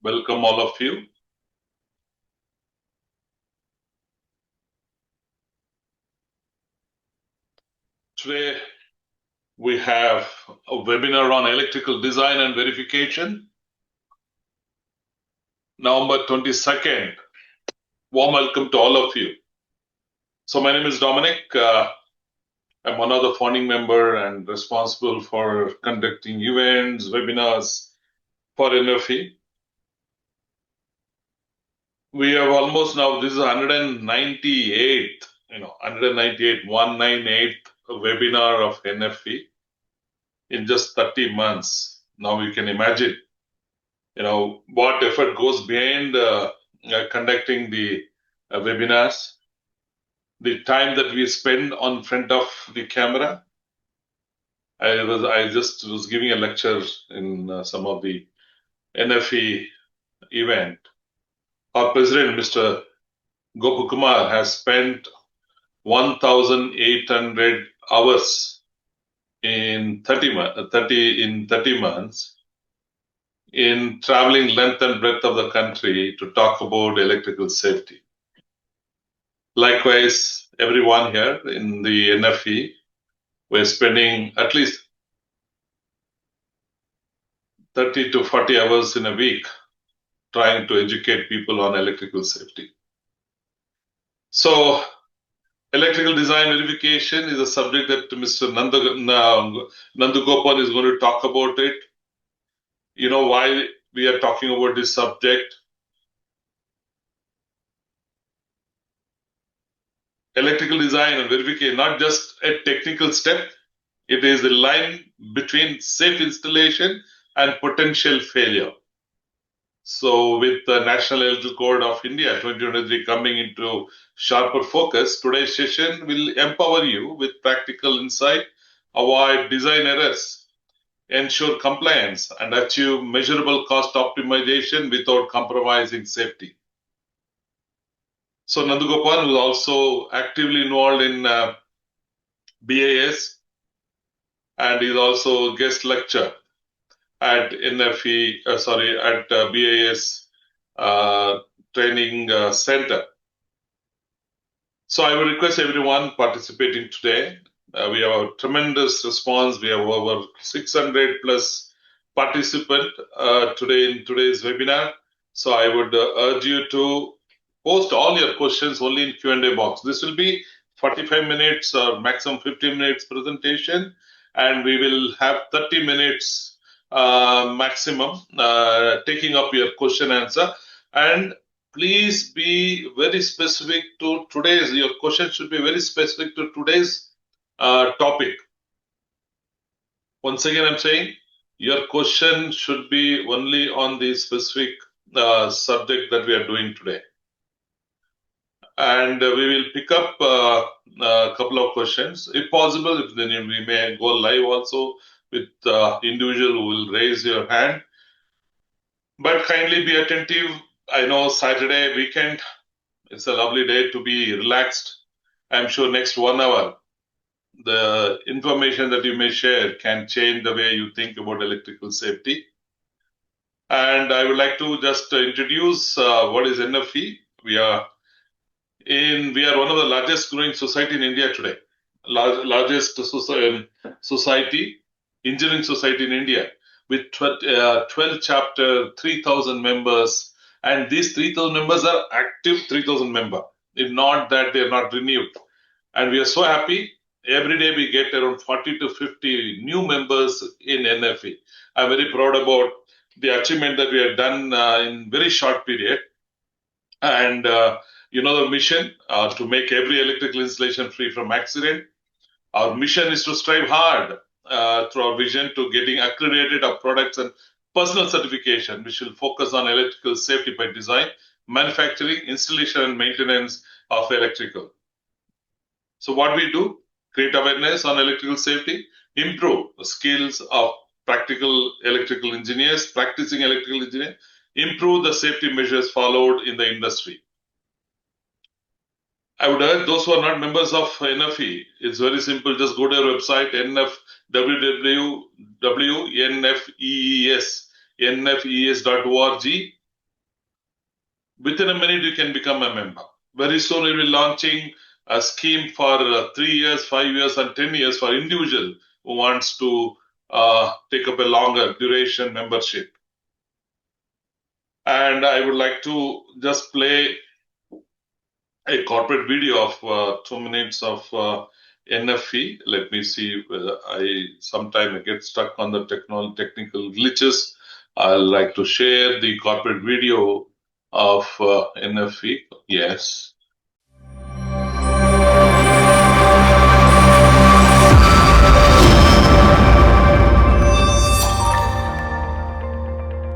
Welcome all of you. Today we have a webinar on electrical design and verification, November 22nd. Warm welcome to all of you. So my name is Dominic. I'm one of the founding member and responsible for conducting events, webinars for NFE. We have almost now, this is 198th webinar of NFE in just 30 months. Now you can imagine, what effort goes behind conducting the webinars, the time that we spend on front of the camera. I just was giving a lecture in some of the NFE event. Our president, Mr. Gopakumar, has spent 1,800 hours in 30 months in traveling length and breadth of the country to talk about electrical safety. Likewise, everyone here in the NFE, we're spending at least 30 to 40 hours in a week trying to educate people on electrical safety. So, electrical design verification is a subject that Mr. Nandu Gopan is going to talk about it. You know why we are talking about this subject? Electrical design and verification, not just a technical step, it is a line between safe installation and potential failure. So with the National Electrical Code of India 2023 coming into sharper focus, today's session will empower you with practical insight, avoid design errors, ensure compliance, and achieve measurable cost optimization without compromising safety. So Nandu Gopan was also actively involved in BAS and is also a guest lecturer at BAS Training Center. So I would request everyone participating today. We have a tremendous response. We have over 600 plus participants today in today's webinar. So I would urge you to post all your questions only in Q&A box. This will be 45 minutes or maximum 15 minutes presentation, and we will have 30 minutes maximum taking up your question answer. And please be very specific to your question should be very specific to today's topic. Once again, I'm saying your question should be only on the specific subject that we are doing today. And we will pick up a couple of questions. If possible, then we may go live also with individual who will raise your hand. But kindly be attentive. I know Saturday weekend, it's a lovely day to be relaxed. I'm sure next 1 hour, the information that you may share can change the way you think about electrical safety. And I would like to just introduce what is NFE. We are one of the largest growing society in India today, largest society, engineering society in India, with 12 chapter, 3,000 members, and these 3,000 members are active 3,000 members. If not that, they are not renewed. And we are so happy. Every day we get around 40 to 50 new members in NFE. I'm very proud about the achievement that we have done in very short period. And the mission to make every electrical installation free from accident. Our mission is to strive hard through our vision to getting accredited our products and personal certification, which will focus on electrical safety by design, manufacturing, installation, and maintenance of electrical. So what we do, create awareness on electrical safety, improve the skills of practical electrical engineers, practicing electrical engineers, improve the safety measures followed in the industry. I would urge those who are not members of NFE, it's very simple. Just go to our website, www.nfees.org, within a minute you can become a member. Very soon we will be launching a scheme for 3 years, 5 years, and 10 years for individual who wants to take up a longer duration membership. And I would like to just play a corporate video of 2 minutes of NFE. Let me see whether sometime I get stuck on the technical glitches. I'd like to share the corporate video of NFE. Yes.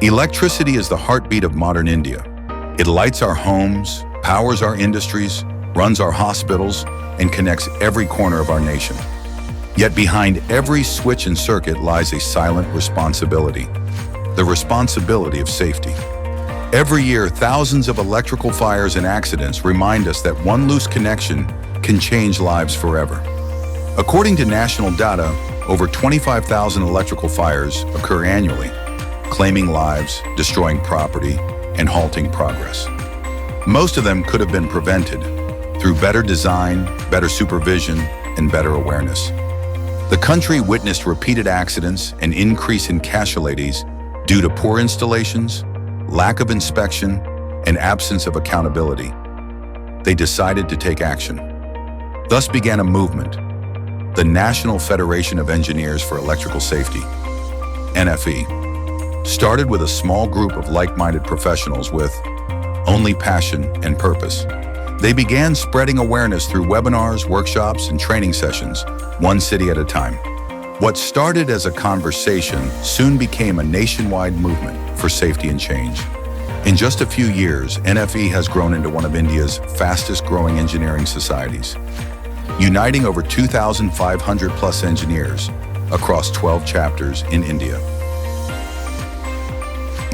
Electricity is the heartbeat of modern India. It lights our homes, powers our industries, runs our hospitals, and connects every corner of our nation. Yet behind every switch and circuit lies a silent responsibility, the responsibility of safety. Every year, thousands of electrical fires and accidents remind us that one loose connection can change lives forever. According to national data, over 25,000 electrical fires occur annually, claiming lives, destroying property, and halting progress. Most of them could have been prevented through better design, better supervision, and better awareness. The country witnessed repeated accidents and increase in casualties due to poor installations, lack of inspection, and absence of accountability. They decided to take action. Thus began a movement, the National Federation of Engineers for Electrical Safety, NFE. Started with a small group of like-minded professionals with only passion and purpose. They began spreading awareness through webinars, workshops, and training sessions, one city at a time. What started as a conversation soon became a nationwide movement for safety and change. In just a few years, NFE has grown into one of India's fastest-growing engineering societies, uniting over 2,500 plus engineers across 12 chapters in India.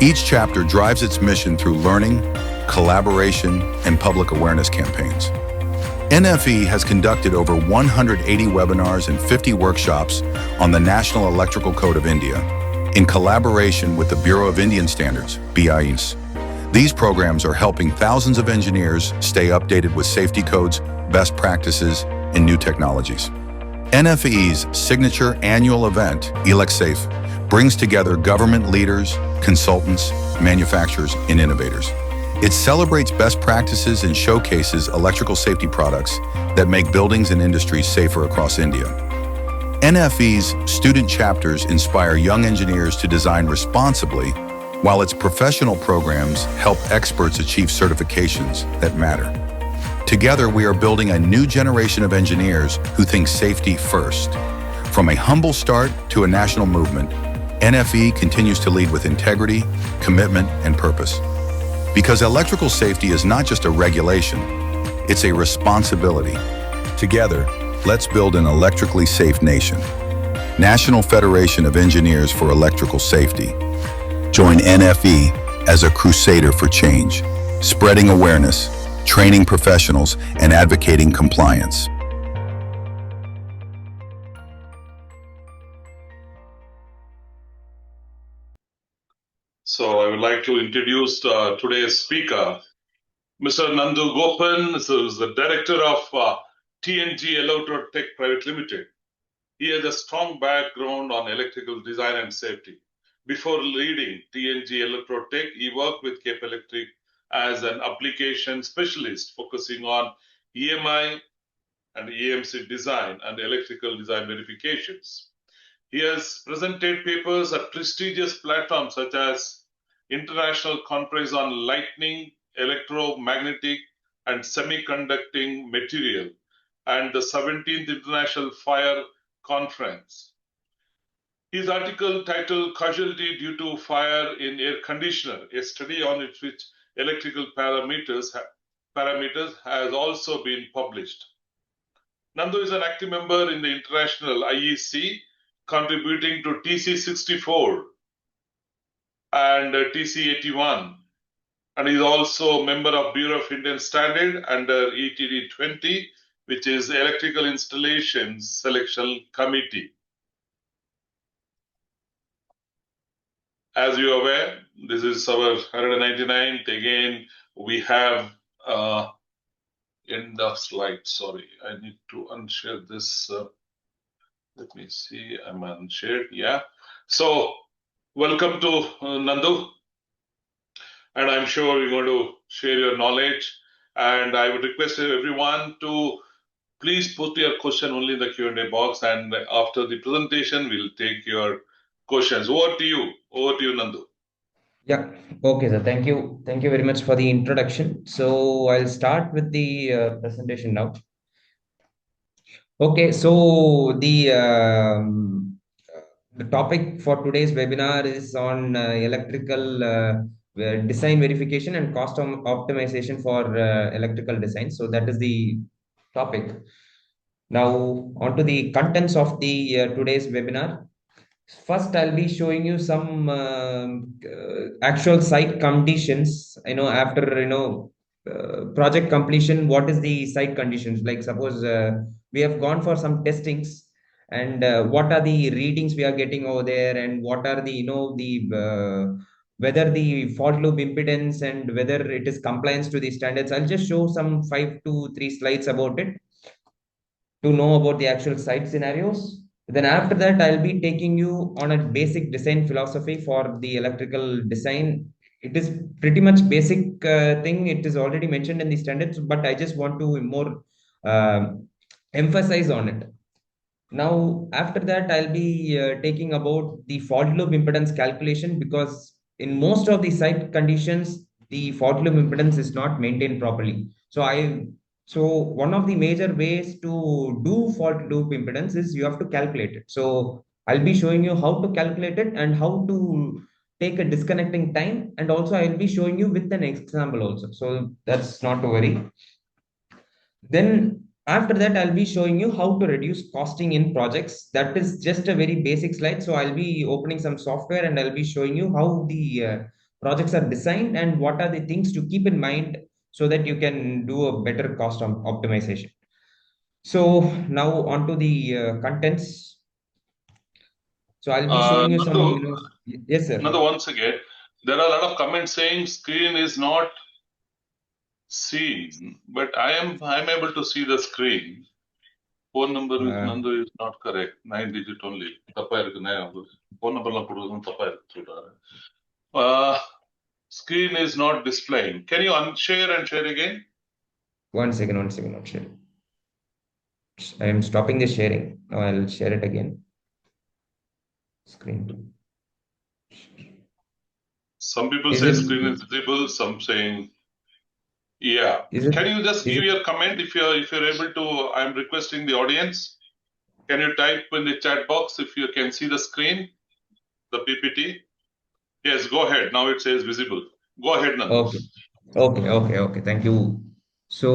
Each chapter drives its mission through learning, collaboration, and public awareness campaigns. NFE has conducted over 180 webinars and 50 workshops on the National Electrical Code of India, in collaboration with the Bureau of Indian Standards, BIS. These programs are helping thousands of engineers stay updated with safety codes, best practices, and new technologies. NFE's signature annual event, ElecSafe, brings together government leaders, consultants, manufacturers, and innovators. It celebrates best practices and showcases electrical safety products that make buildings and industries safer across India. NFE's student chapters inspire young engineers to design responsibly, while its professional programs help experts achieve certifications that matter. Together, we are building a new generation of engineers who think safety first. From a humble start to a national movement, NFE continues to lead with integrity, commitment, and purpose. Because electrical safety is not just a regulation, it's a responsibility. Together, let's build an electrically safe nation. National Federation of Engineers for Electrical Safety. Join NFE as a crusader for change, spreading awareness, training professionals, and advocating compliance. So I would like to introduce today's speaker, Mr. Nandu Gopan, who is the director of TNG Electrotech Private Limited. He has a strong background on electrical design and safety. Before leading TNG Electrotech, he worked with Cape Electric as an application specialist focusing on EMI and EMC design and electrical design verifications. He has presented papers at prestigious platforms such as International Conference on Lightning, Electromagnetic, and Semiconducting Material, and the 17th International Fire Conference. His article titled Casualty Due to Fire in Air Conditioner, a study on which electrical parameters has also been published. Nandu is an active member in the international IEC, contributing to TC64 and TC81, and is also a member of Bureau of Indian Standard under ETD 20, which is Electrical Installations Selection Committee. as you are aware, this is our 199th. Again, we have end of slide. Sorry, I need to unshare this. Let me see. I'm unshared. Yeah. So, welcome to Nandu, and I'm sure you're going to share your knowledge. And I would request everyone to please put your question only in the Q&A box, and after the presentation, we'll take your questions. Over to you. Over to you, Nandu. Yeah. Okay, sir. Thank you. Thank you very much for the introduction. So I'll start with the presentation now. Okay. So the topic for today's webinar is on electrical design verification and cost optimization for electrical design. So that is the topic. Now, on to the contents of the today's webinar. First, I'll be showing you some actual site conditions. After project completion, what is the site conditions? Like suppose we have gone for some testings, and what are the readings we are getting over there, and what are the whether the fault loop impedance and whether it is compliance to the standards. I'll just show some 5 to 3 slides about it to know about the actual site scenarios. Then after that, I'll be taking you on a basic design philosophy for the electrical design. It is pretty much basic thing. It is already mentioned in the standards, but I just want to more emphasize on it. Now, after that, I'll be taking about the fault loop impedance calculation, because in most of the site conditions, the fault loop impedance is not maintained properly. So one of the major ways to do fault loop impedance is you have to calculate it. So I'll be showing you how to calculate it and how to take a disconnecting time, and also I'll be showing you with an example also. So that's not to worry. Then after that, I'll be showing you how to reduce costing in projects. That is just a very basic slide. So I'll be opening some software and I'll be showing you how the projects are designed and what are the things to keep in mind so that you can do a better cost optimization. So now on to the contents. So I'll be showing you some, Nandu, yes, sir. Nandu, once again, there are a lot of comments saying screen is not seen, but I'm able to see the screen. Phone number is Nandu is not correct. 9 digit only. தப்பா இருக்கு phone number லாம் கொடுக்கணும் தப்பா இருக்கு சொல்றாரு. Screen is not displaying. Can you unshare and share again? One second, not sharing. I am stopping the sharing. Now I'll share it again. Screen 2. Some people say screen is visible, some saying yeah. Can you just give your comment if you're able to? I'm requesting the audience. Can you type in the chat box if you can see the screen, the PPT? Yes, go ahead. Now it says visible. Go ahead, Nandu. Okay. Thank you. So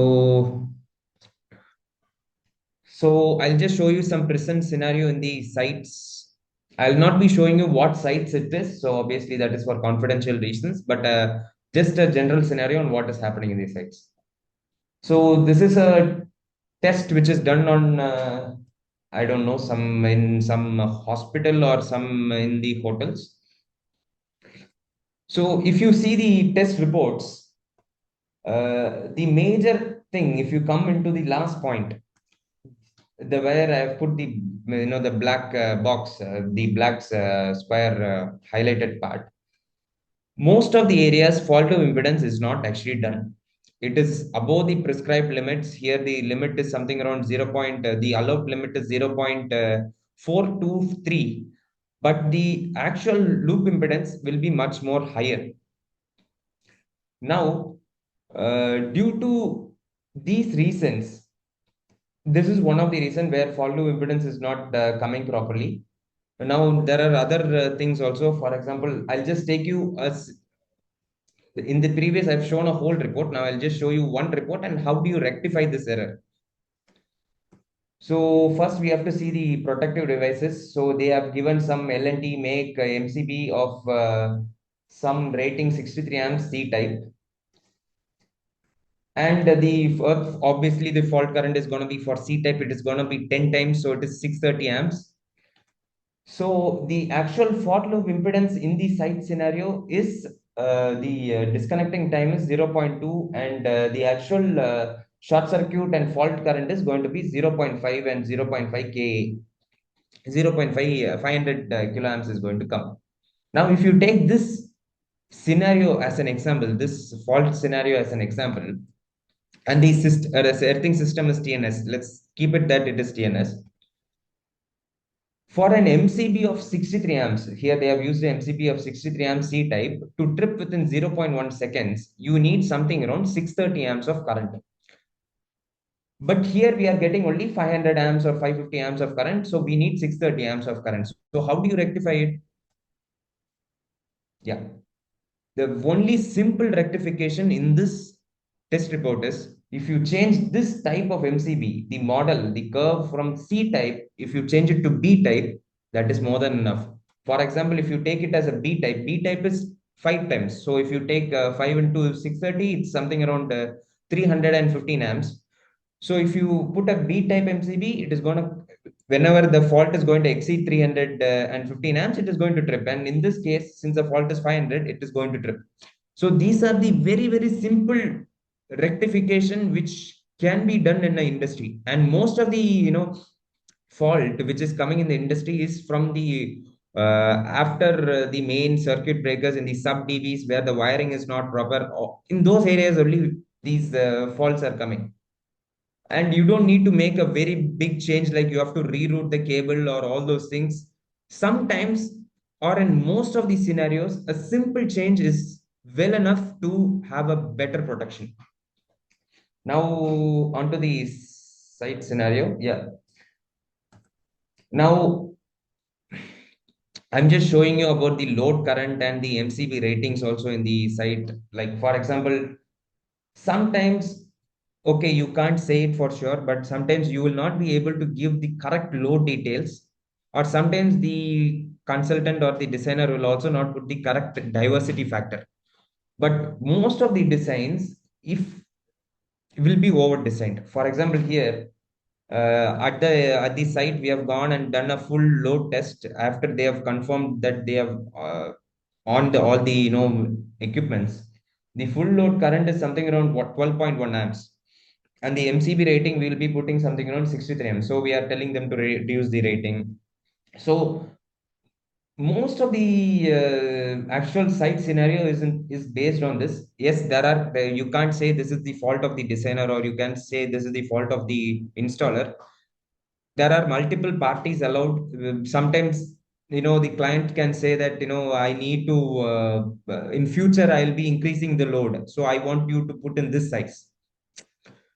I'll just show you some present scenario in the sites. I'll not be showing you what sites it is. So obviously that is for confidential reasons, but just a general scenario on what is happening in these sites. So this is a test which is done on, I don't know, in some hospital or some in the hotels. So if you see the test reports, the major thing, if you come into the last point, where I put the black box, the black square highlighted part, most of the areas fault of impedance is not actually done. It is above the prescribed limits. Here the limit is something around 0. The allowed limit is 0.423, but the actual loop impedance will be much more higher. Now, due to these reasons, this is one of the reasons where fault loop impedance is not coming properly. Now, there are other things also. For example, I'll just take you as in the previous, I've shown a whole report. Now I'll just show you one report and how do you rectify this error. So first we have to see the protective devices. So they have given some L&T make MCB of some rating 63 amps C type. And obviously the fault current is going to be for C type. It is going to be 10 times. So it is 630 amps. So the actual fault loop impedance in the site scenario is the disconnecting time is 0.2, and the actual short circuit and fault current is going to be 0.5 and 0.5 Ka. 0.5 500 kiloamps is going to come. Now, if you take this scenario as an example, this fault scenario as an example, and the earthing system is TNS, let's keep it that it is TNS. For an MCB of 63 amps, here they have used an MCB of 63 amps C type to trip within 0.1 seconds, you need something around 630 amps of current. But here we are getting only 500 amps or 550 amps of current, so we need 630 amps of current. So how do you rectify it? Yeah. The only simple rectification in this test report is if you change this type of MCB, the model, the curve from C type, if you change it to B type, that is more than enough. For example, if you take it as a B type is 5 times. So if you take 5 into 630, it's something around 315 amps. So if you put a B type MCB, it is going to, whenever the fault is going to exceed 315 amps, it is going to trip. And in this case, since the fault is 500, it is going to trip. So these are the very, very simple rectification which can be done in the industry. And most of the, fault which is coming in the industry is from the after the main circuit breakers in the sub DBs where the wiring is not proper. In those areas only these faults are coming, and you don't need to make a very big change like you have to reroute the cable or all those things. Sometimes, or in most of these scenarios, a simple change is well enough to have a better protection. Now onto the site scenario. Yeah, now I'm just showing you about the load current and the MCB ratings also in the site. Like for example, sometimes, okay, you can't say it for sure, but sometimes you will not be able to give the correct load details, or sometimes the consultant or the designer will also not put the correct diversity factor. But most of the designs, if will be over designed. For example, here at the site, we have gone and done a full load test after they have confirmed that they have on the all the equipments. The full load current is something around what 12.1 amps, and the MCB rating we will be putting something around 63 amps. So we are telling them to reduce the rating. So most of the actual site scenario is based on this. Yes, there are you can't say this is the fault of the designer, or you can't say this is the fault of the installer. There are multiple parties allowed. Sometimes the client can say that I need to in future I'll be increasing the load, so I want you to put in this size.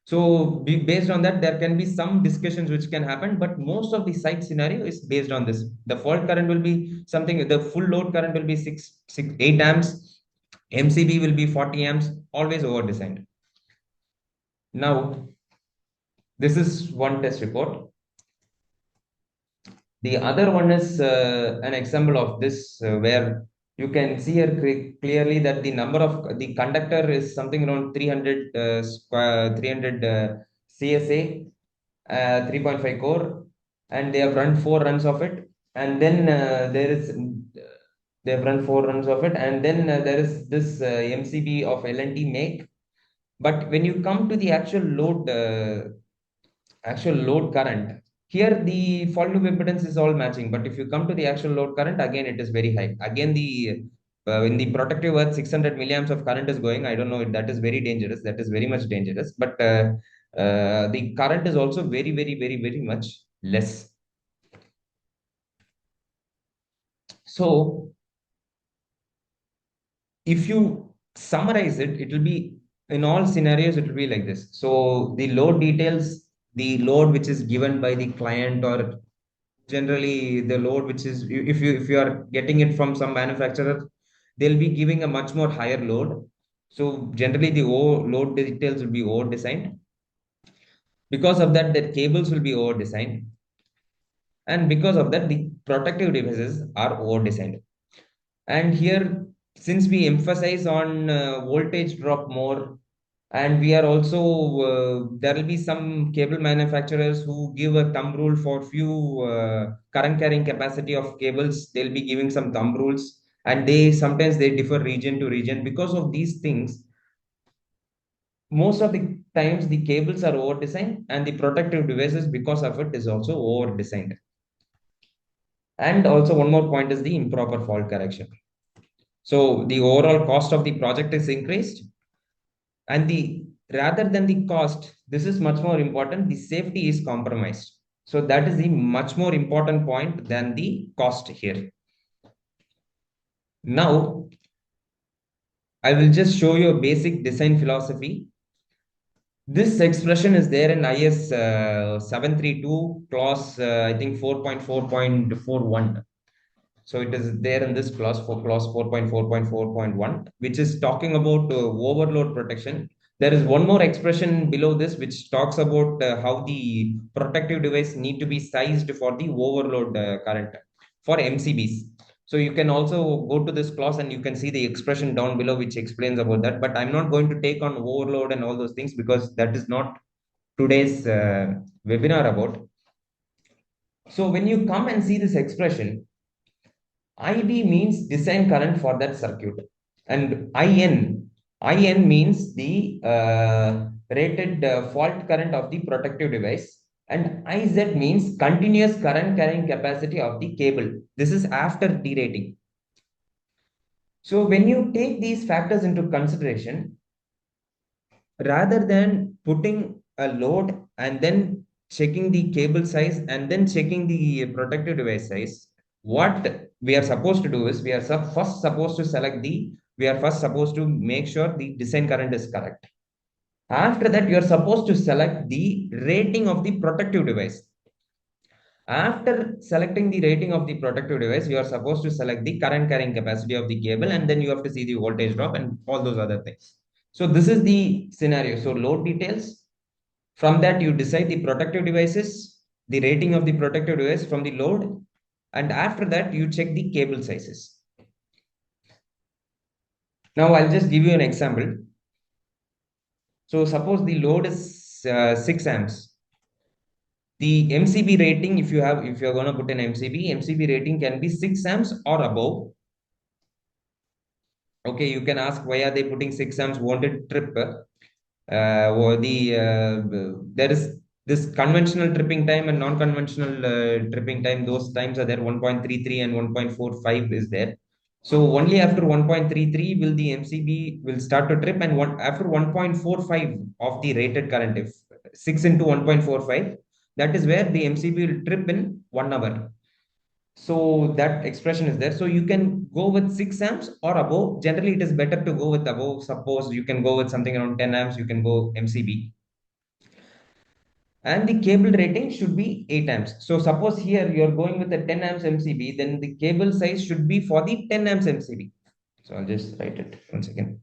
So based on that, there can be some discussions which can happen, but most of the site scenario is based on this. The fault current will be something, the full load current will be 8 amps, MCB will be 40 amps, always over designed. Now, this is one test report. The other one is an example of this where you can see here clearly that the number of the conductor is something around 300 300 CSA 3.5 core, and they have run 4 runs of it. And then they have run 4 runs of it, and then there is this MCB of L&T make. But when you come to the actual load current, here the fault loop impedance is all matching, but if you come to the actual load current, again it is very high. Again, the in the protective earth 600 milliamps of current is going. I don't know if that is very dangerous, that is very much dangerous, but the current is also very, very, very, very much less. So if you summarize it, it will be, in all scenarios it will be like this. So the load details, the load which is given by the client, or generally the load which is, if you are getting it from some manufacturer, they'll be giving a much more higher load. So generally the load details will be over designed. Because of that, the cables will be over designed, and because of that, the protective devices are over designed. And here, since we emphasize on voltage drop more, And we are also there will be some cable manufacturers who give a thumb rule for few current carrying capacity of cables. They'll be giving some thumb rules, and they sometimes they differ region to region. Because of these things, most of the times the cables are over designed, and the protective devices because of it is also over designed. And also one more point is the improper fault correction. So the overall cost of the project is increased, and the rather than the cost, this is much more important, the safety is compromised. So that is the much more important point than the cost here. Now I will just show you a basic design philosophy. This expression is there in IS 732 clause, I think 4.4.41. So it is there in this clause, for clause 4.4.4.1, which is talking about overload protection. There is one more expression below this which talks about how the protective device need to be sized for the overload current for MCBs. So you can also go to this clause and you can see the expression down below which explains about that. But I'm not going to take on overload and all those things because that is not today's webinar about. So when you come and see this expression, IB means design current for that circuit, and IN means the rated fault current of the protective device, and IZ means continuous current carrying capacity of the cable. This is after derating. So when you take these factors into consideration, rather than putting a load and then checking the cable size and then checking the protective device size, what we are supposed to do is first supposed to select the we are first supposed to make sure the design current is correct. After that, you are supposed to select the rating of the protective device. After selecting the rating of the protective device, you are supposed to select the current carrying capacity of the cable, and then you have to see the voltage drop and all those other things. So this is the scenario. So load details. From that, you decide the protective devices, the rating of the protective device from the load, and after that, you check the cable sizes. Now, I'll just give you an example. So suppose the load is 6 amps. The MCB rating, if you're going to put an MCB rating can be 6 amps or above. Okay, you can ask why are they putting 6 amps? Won't it trip? Or there is this conventional tripping time and non-conventional tripping time. Those times are there. 1.33 and 1.45 is there. So only after 1.33 will the MCB will start to trip, and after 1.45 of the rated current, if 6 into 1.45, that is where the MCB will trip in 1 hour. So that expression is there. So you can go with 6 amps or above. Generally, it is better to go with above. Suppose you can go with something around 10 amps, you can go MCB. And the cable rating should be 8 amps. So suppose here you're going with a 10 amps MCB, then the cable size should be for the 10 amps MCB. So I'll just write it once again.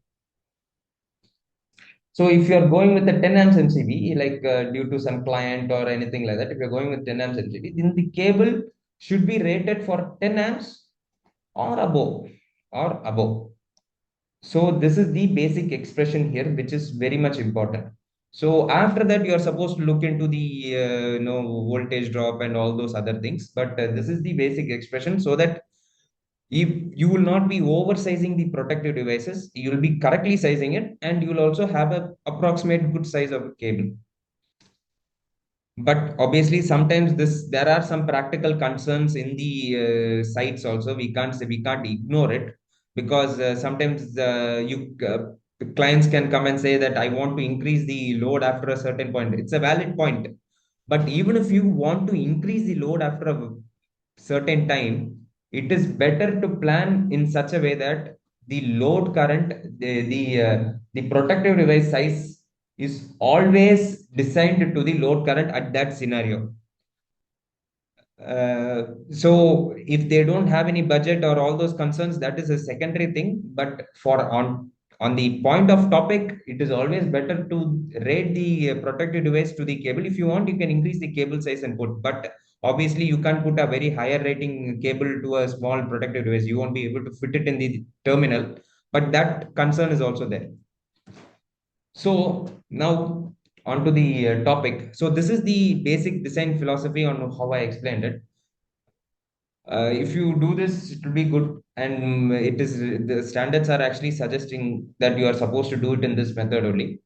So if you're going with a 10 amps MCB, like due to some client or anything like that, if you're going with 10 amps MCB, then the cable should be rated for 10 amps or above or above. So this is the basic expression here, which is very much important. So after that, you are supposed to look into the voltage drop and all those other things. But this is the basic expression, so that if you will not be oversizing the protective devices, you will be correctly sizing it, and you will also have a approximate good size of cable. But obviously sometimes there are some practical concerns in the sites also. We can't ignore it, because sometimes the clients can come and say that I want to increase the load after a certain point. It's a valid point, but even if you want to increase the load after a certain time, it is better to plan in such a way that the load current, the protective device size is always designed to the load current at that scenario. So if they don't have any budget or all those concerns, that is a secondary thing. But on the point of topic, it is always better to rate the protective device to the cable. If you want, you can increase the cable size and put. But obviously, you can't put a very higher rating cable to a small protective device. You won't be able to fit it in the terminal. But that concern is also there. So now on to the topic. So this is the basic design philosophy on how I explained it. If you do this, it will be good. And it is the standards are actually suggesting that you are supposed to do it in this method only.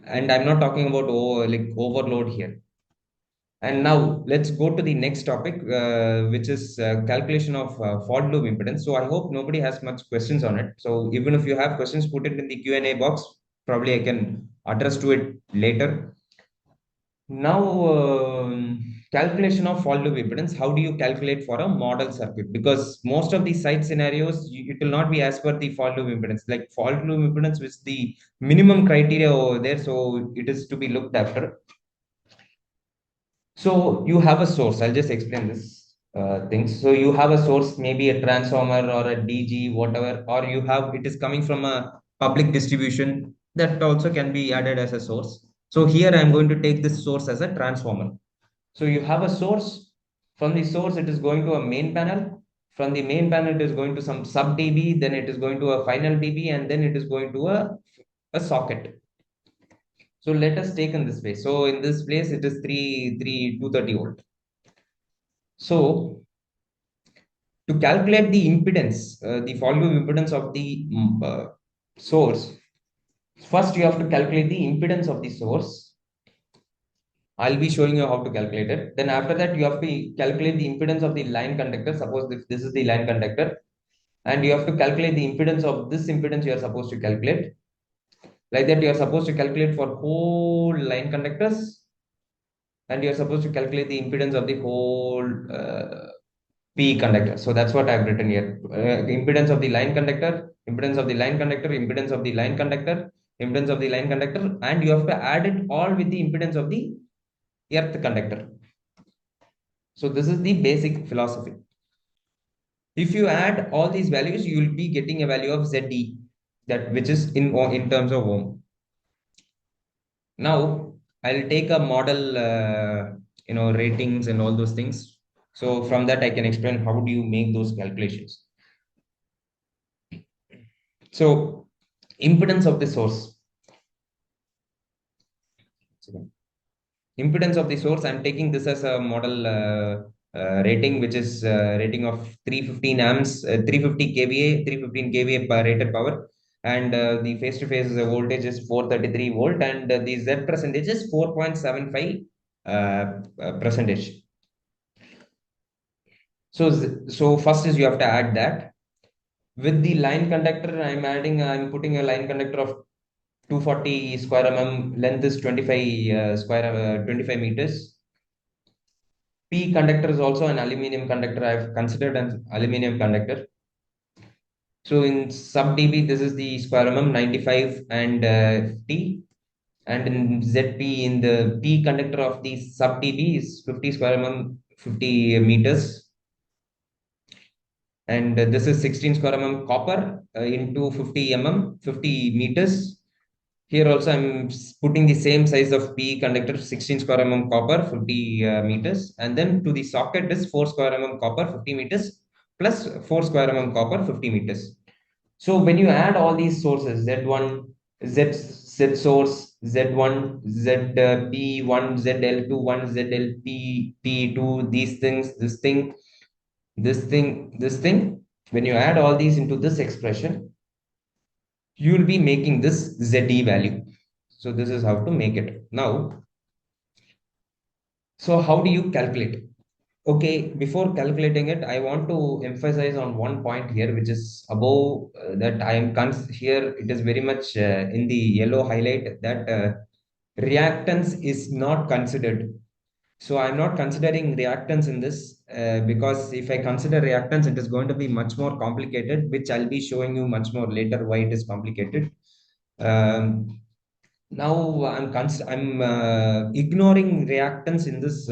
And I'm not talking about overload here. And now let's go to the next topic, which is calculation of fault loop impedance. So I hope nobody has much questions on it. So even if you have questions, put it in the Q&A box. Probably I can address to it later. Now, calculation of fault loop impedance. How do you calculate for a model circuit? Because most of the site scenarios, it will not be as per the fault loop impedance. Like fault loop impedance is the minimum criteria over there, so it is to be looked after. So you have a source. I'll just explain this thing. So you have a source, maybe a transformer or a DG, whatever, or you have it is coming from a public distribution that also can be added as a source. So here I'm going to take this source as a transformer. So you have a source. From the source, it is going to a main panel. From the main panel, it is going to some sub dB. Then it is going to a final dB, and then it is going to a socket. So let us take in this way. So in this place, it is 230 volt. So to calculate the impedance, the fault loop impedance of the source, first you have to calculate the impedance of the source. I'll be showing you how to calculate it. Then after that, you have to calculate the impedance of the line conductor. Suppose if this is the line conductor, and you have to calculate the impedance of this impedance you are supposed to calculate. Like that, you are supposed to calculate for whole line conductors, and you are supposed to calculate the impedance of the whole P conductor. So that's what I've written here. Impedance of the line conductor, impedance of the line conductor, impedance of the line conductor, impedance of the line conductor, and you have to add it all with the impedance of the earth conductor. So this is the basic philosophy. If you add all these values, you will be getting a value of ZE, that which is in terms of ohm. Now I'll take a model, ratings and all those things. So from that I can explain how do you make those calculations. So impedance of the source. Impedance of the source, I'm taking this as a model rating, which is rating of 315 amps, 350 kVA, 315 kVA per rated power. And the face-to-face voltage is 433 volt, and the Z percentage is 4.75 percentage. So first is you have to add that. With the line conductor, I'm putting a line conductor of 240 square mm, length is 25 meters. P conductor is also an aluminum conductor. I've considered an aluminum conductor. So in sub dB, this is the square mm 95 and T. And in ZP, in the P conductor of the sub dB is 50 square mm 50 meters. And this is 16 square mm copper into 50 mm 50 meters. Here also I'm putting the same size of P conductor, 16 square mm copper, 50 meters. And then to the socket is 4 square mm copper, 50 meters, plus 4 square mm copper, 50 meters. So when you add all these sources, Z1, Z source, Z1, ZP1, ZL2, 1, ZLP, P2, these things, this thing, this thing, this thing. When you add all these into this expression, you will be making this ZE value. So this is how to make it. Now, so how do you calculate? Okay, before calculating it, I want to emphasize on one point here, which is above that I am here. It is very much in the yellow highlight that reactance is not considered. So I'm not considering reactance in this because if I consider reactance, it is going to be much more complicated, which I'll be showing you much more later why it is complicated. Um, Now I'm ignoring reactance in this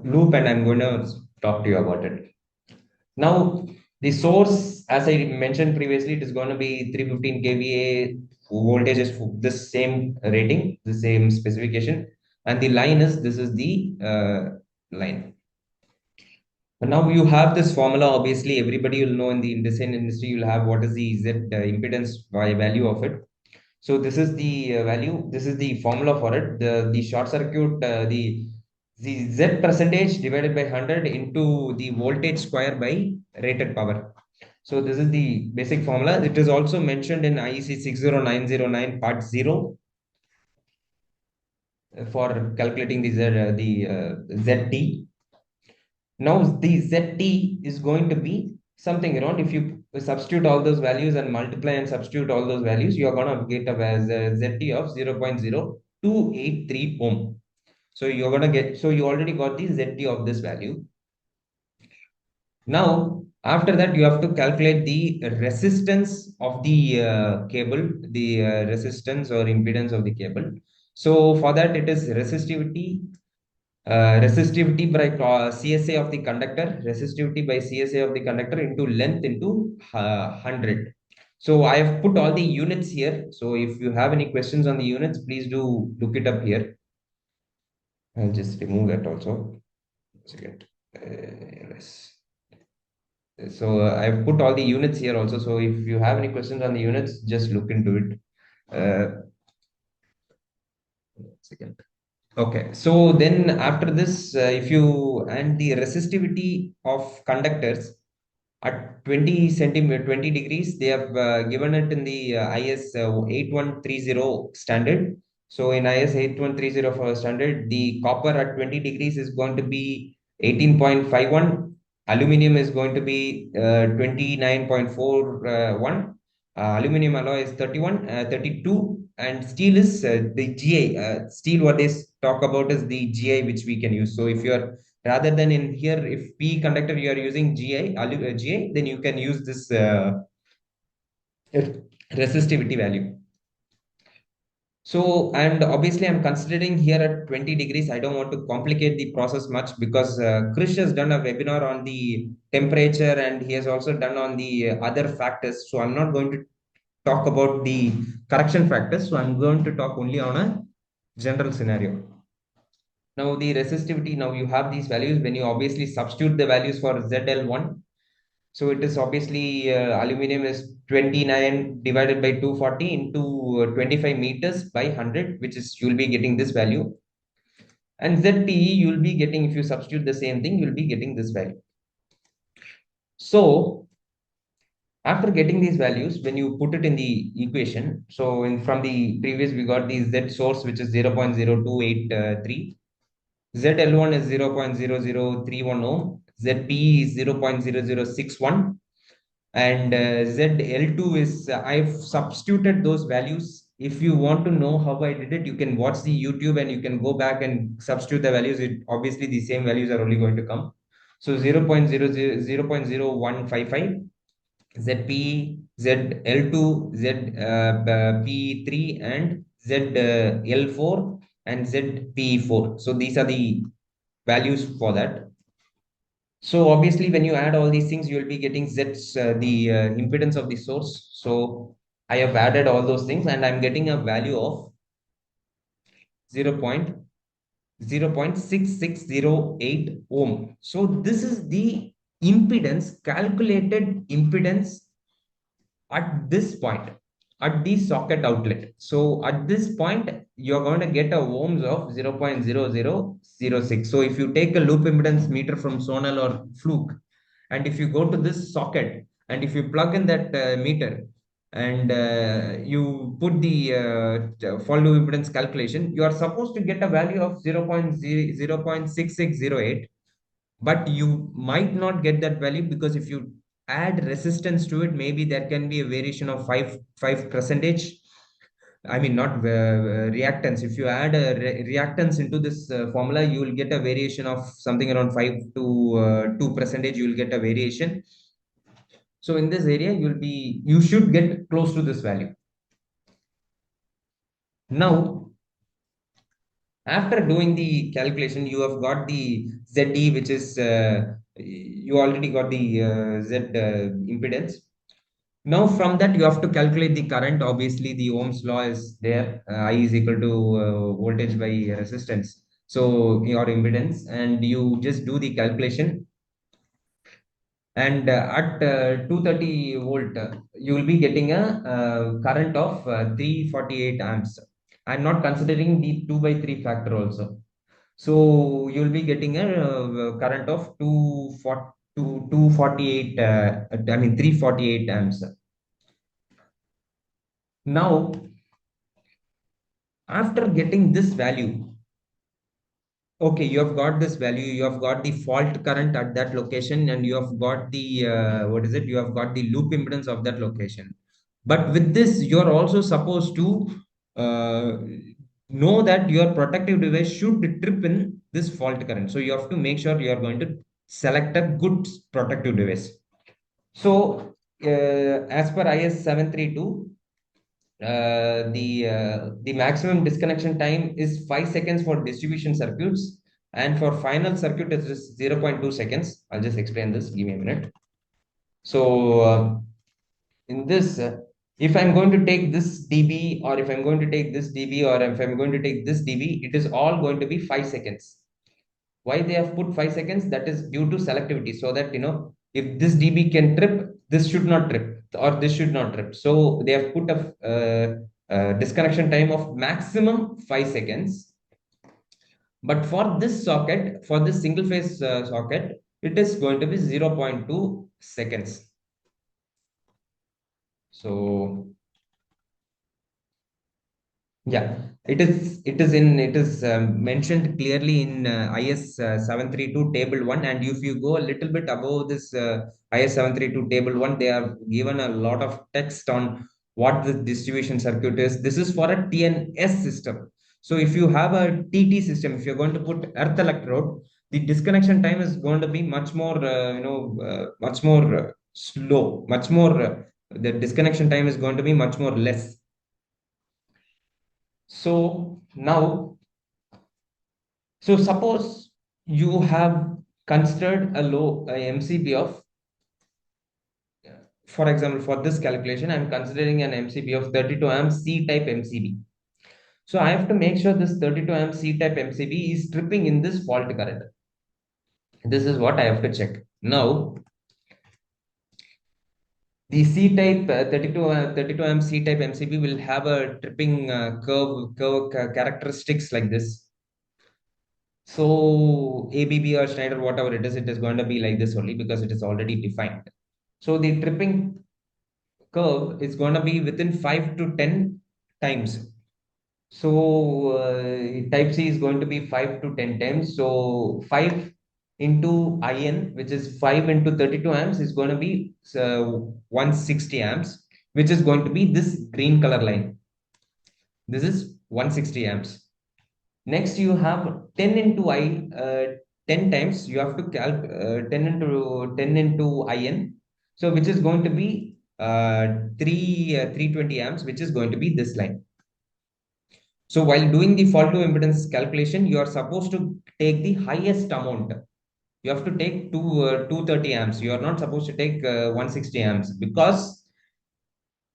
loop, and I'm going to talk to you about it. Now the source, as I mentioned previously, it is going to be 315 kVA. Voltage is this same rating, the same specification, and the line is this is the line. And now you have this formula. Obviously, everybody will know in the design industry, you'll have what is the Z impedance by value of it. So this is the value. This is the formula for it. The short circuit, the Z percentage divided by 100 into the voltage square by rated power. So this is the basic formula. It is also mentioned in IEC 60909 part 0 for calculating the ZT. Now the ZT is going to be something around, if you substitute all those values and multiply and substitute all those values, you are going to get a ZT of 0.0283 ohm. So you're going to get, so you already got the ZT of this value. Now, after that, you have to calculate the resistance of the cable, the resistance or impedance of the cable. So for that, it is resistivity by CSA of the conductor, resistivity by CSA of the conductor into length into 100. So I have put all the units here. So if you have any questions on the units, please do look it up here. I'll just remove that also. One second. Yes. So I've put all the units here also. So if you have any questions on the units, just look into it. One second. Okay, so then after this, if you and the resistivity of conductors at 20 centimeter 20 degrees, they have given it in the IS 8130 standard. So in IS 8130 for standard, the copper at 20 degrees is going to be 18.51, aluminum is going to be 29.41, aluminum alloy is 32, and steel is the GI. Steel, what they talk about is the GI which we can use. So if you are, rather than in here, if P conductor you are using GI, then you can use this resistivity value. So, and obviously I'm considering here at 20 degrees. I don't want to complicate the process much because Krish has done a webinar on the temperature and he has also done on the other factors. So I'm not going to talk about the correction factors. So I'm going to talk only on a general scenario. Now the resistivity, now you have these values. When you obviously substitute the values for ZL1, so it is obviously aluminum is 29 divided by 240 into 25 meters by 100, which is, you'll be getting this value. And ZTE, you'll be getting, if you substitute the same thing, you'll be getting this value. So after getting these values, when you put it in the equation, so in from the previous, we got the Z source, which is 0.0283. ZL1 is 0.0031 ohm, ZP is 0.0061, and ZL2 is, I've substituted those values. If you want to know how I did it, you can watch the YouTube and you can go back and substitute the values. It obviously the same values are only going to come. So 0.0155, ZP, ZL2, ZP3, and ZL4 and ZP4. So these are the values for that. So obviously, when you add all these things, you will be getting Z's, the impedance of the source. So I have added all those things and I'm getting a value of 0.6608 ohm. So this is the impedance, calculated impedance at this point, at the socket outlet. So at this point, you're going to get a ohms of 0.0006. So if you take a loop impedance meter from Sonal or Fluke, and if you go to this socket, and if you plug in that meter, and you put the fault loop impedance calculation, you are supposed to get a value of 0.6608, but you might not get that value because if you add resistance to it, maybe there can be a variation of 5 percentage. I mean, not reactance. If you add a reactance into this formula, you will get a variation of something around 5 to 2 percentage. You will get a variation. So in this area, you should get close to this value. Now, after doing the calculation, you have got the ZD, which is you already got the Z impedance. Now from that, you have to calculate the current. Obviously, the Ohm's law is there. I is equal to voltage by resistance. So your impedance, and you just do the calculation. And at 230 volt, you will be getting a current of 348 amps. I'm not considering the 2 by 3 factor also. So you'll be getting a current of 248, I mean 348 amps. Now, after getting this value, okay, you have got this value, you have got the fault current at that location, and you have got the what is it? You have got the loop impedance of that location. But with this, you are also supposed to uh, know that your protective device should trip in this fault current. So you have to make sure you are going to select a good protective device. So as per IS 732, the maximum disconnection time is 5 seconds for distribution circuits, and for final circuit it is 0.2 seconds. I'll just explain this. Give me a minute. So in this, if I'm going to take this dB, or if I'm going to take this dB, or if I'm going to take this dB, it is all going to be 5 seconds. Why they have put 5 seconds? That is due to selectivity, so that if this dB can trip, this should not trip, or this should not trip. So they have put a disconnection time of maximum 5 seconds. But for this socket, for this single phase socket, it is going to be 0.2 seconds. So yeah, it is mentioned clearly in IS 732 table 1. And if you go a little bit above this IS 732 table 1, they have given a lot of text on what the distribution circuit is. This is for a TNS system. So if you have a TT system, if you're going to put earth electrode, the disconnection time is going to be much more much more slow, much more the disconnection time is going to be much more less. So now, so suppose you have considered a MCB of, for example, for this calculation, I'm considering an MCB of 32 amp C-type MCB. So I have to make sure this 32 amp C-type MCB is tripping in this fault current. This is what I have to check. Now, the C-type 32 amp C-type MCB will have a tripping characteristics like this. So ABB or Schneider, whatever it is going to be like this only, because it is already defined. So the tripping curve is going to be within 5 to 10 times. So type C is going to be 5 to 10 times. So 5 into IN, which is 5 into 32 amps, is going to be 160 amps, which is going to be this green color line. This is 160 amps. Next, you have 10 into 10 times. You have to 10 into IN. So, which is going to be 320 amps, which is going to be this line. So, while doing the fault to impedance calculation, you are supposed to take the highest amount. You have to take 230 amps. You are not supposed to take 160 amps, because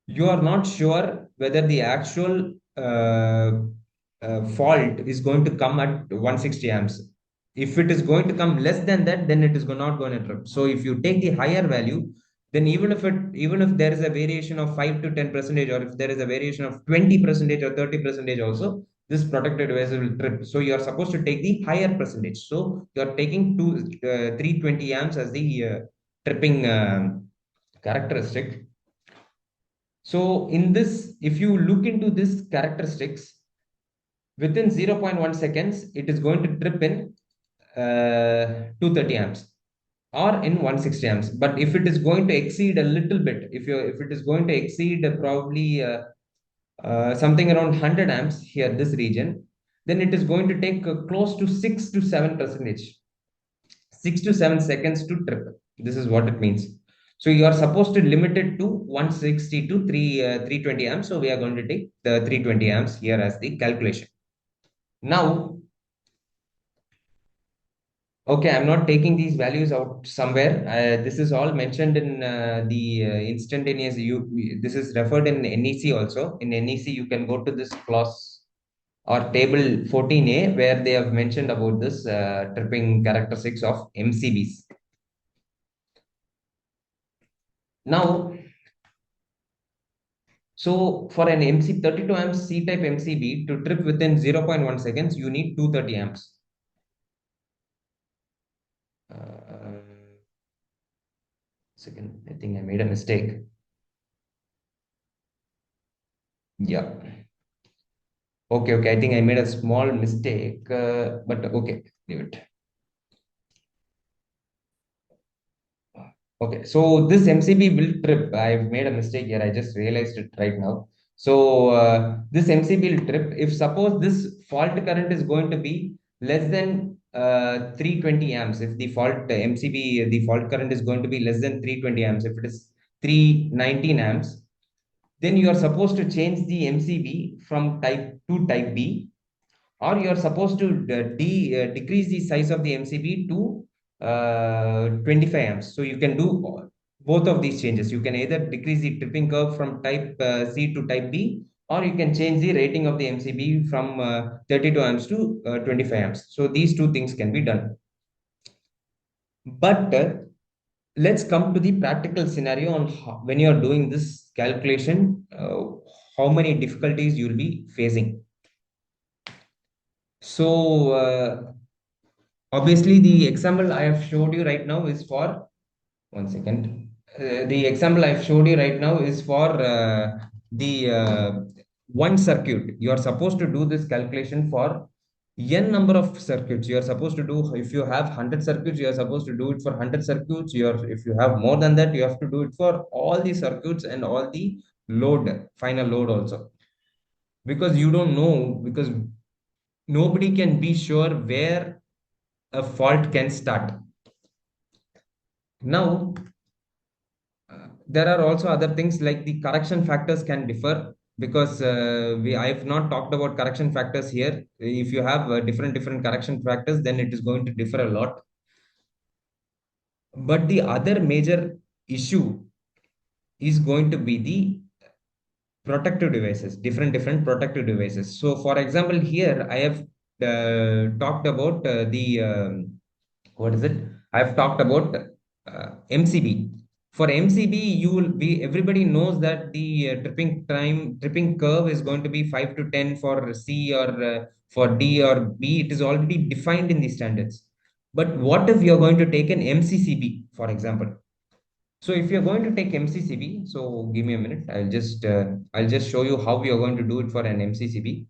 you are not sure whether the actual fault is going to come at 160 amps. If it is going to come less than that, then it is not going to trip. So if you take the higher value, then even if there is a variation of 5 to 10 percentage, or if there is a variation of 20 percentage or 30 percentage also, this protected device will trip. So you are supposed to take the higher percentage. So you are taking 320 amps as the tripping characteristic. So in this, if you look into this characteristics, within 0.1 seconds, it is going to trip in 230 amps or in 160 amps. But if it is going to exceed a little bit, if it is going to exceed probably something around 100 amps here, this region, then it is going to take close to 6 to 7 percentage, 6 to 7 seconds to trip. This is what it means. So you are supposed to limit it to 160 to 320 amps. So we are going to take the 320 amps here as the calculation. Now, okay, I'm not taking these values out somewhere. This is all mentioned in the instantaneous. This is referred in NEC also. In NEC, you can go to this clause or table 14A, where they have mentioned about this tripping characteristics of MCBs. Now, so for an MC 32 amps C-type MCB to trip within 0.1 seconds, you need 230 amps. Second, I think I made a mistake. Yeah. Okay, okay. I think I made a small mistake, but okay, leave it. Okay, so this MCB will trip. I've made a mistake here. I just realized it right now. So this MCB will trip. If suppose this fault current is going to be less than 320 amps, if the fault MCB, the fault current is going to be less than 320 amps, if it is 319 amps, then you are supposed to change the MCB from type to type B, or you are supposed to decrease the size of the MCB to 25 amps. So you can do both of these changes. You can either decrease the tripping curve from type C to type B, or you can change the rating of the MCB from 32 amps to 25 amps. So these two things can be done. But let's come to the practical scenario on how, when you are doing this calculation, how many difficulties you'll be facing. So obviously, the example I have showed you right now is for 1 second. The example I've showed you right now is for the one circuit. You are supposed to do this calculation for n number of circuits. You are supposed to do, if you have 100 circuits, you are supposed to do it for 100 circuits. If you have more than that, you have to do it for all the circuits and all the load, final load also. Because you don't know, because nobody can be sure where a fault can start. Now, there are also other things like the correction factors can differ, because I've not talked about correction factors here. If you have different correction factors, then it is going to differ a lot. But the other major issue is going to be the protective devices, different protective devices. So for example, here I have talked about the what is it? I've talked about MCB. For MCB, you will be, everybody knows that the tripping curve is going to be 5 to 10 for C, or for D or B. It is already defined in the standards. But what if you're going to take an MCCB, for example? So if you're going to take MCCB, so give me a minute. I'll just show you how we are going to do it for an MCCB.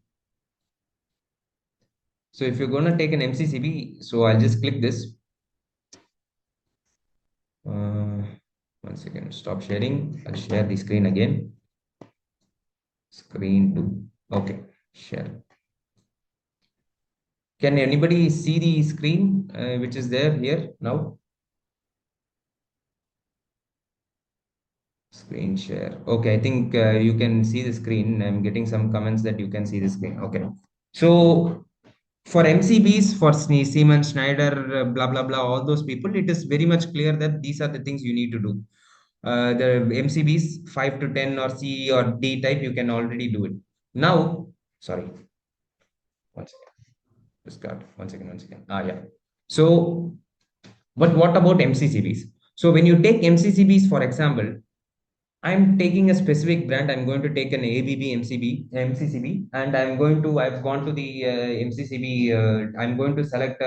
So if you're going to take an MCCB, so I'll just click this. 1 second, stop sharing. I'll share the screen again. Screen 2. Okay, share. Can anybody see the screen which is there here now? Screen share. Okay, I think you can see the screen. I'm getting some comments that you can see the screen. Okay. So for MCBs, for Siemens, Schneider, blah, blah, blah, all those people, it is very much clear that these are the things you need to do. The MCBs 5 to 10 or C or D type, you can already do it. Now, sorry, 1 second. Start. 1 second. Yeah. So, but what about MCCBs? So when you take MCCBs, for example, I'm taking a specific brand. I'm going to take an ABB MCCB, and I've gone to the MCCB. I'm going to select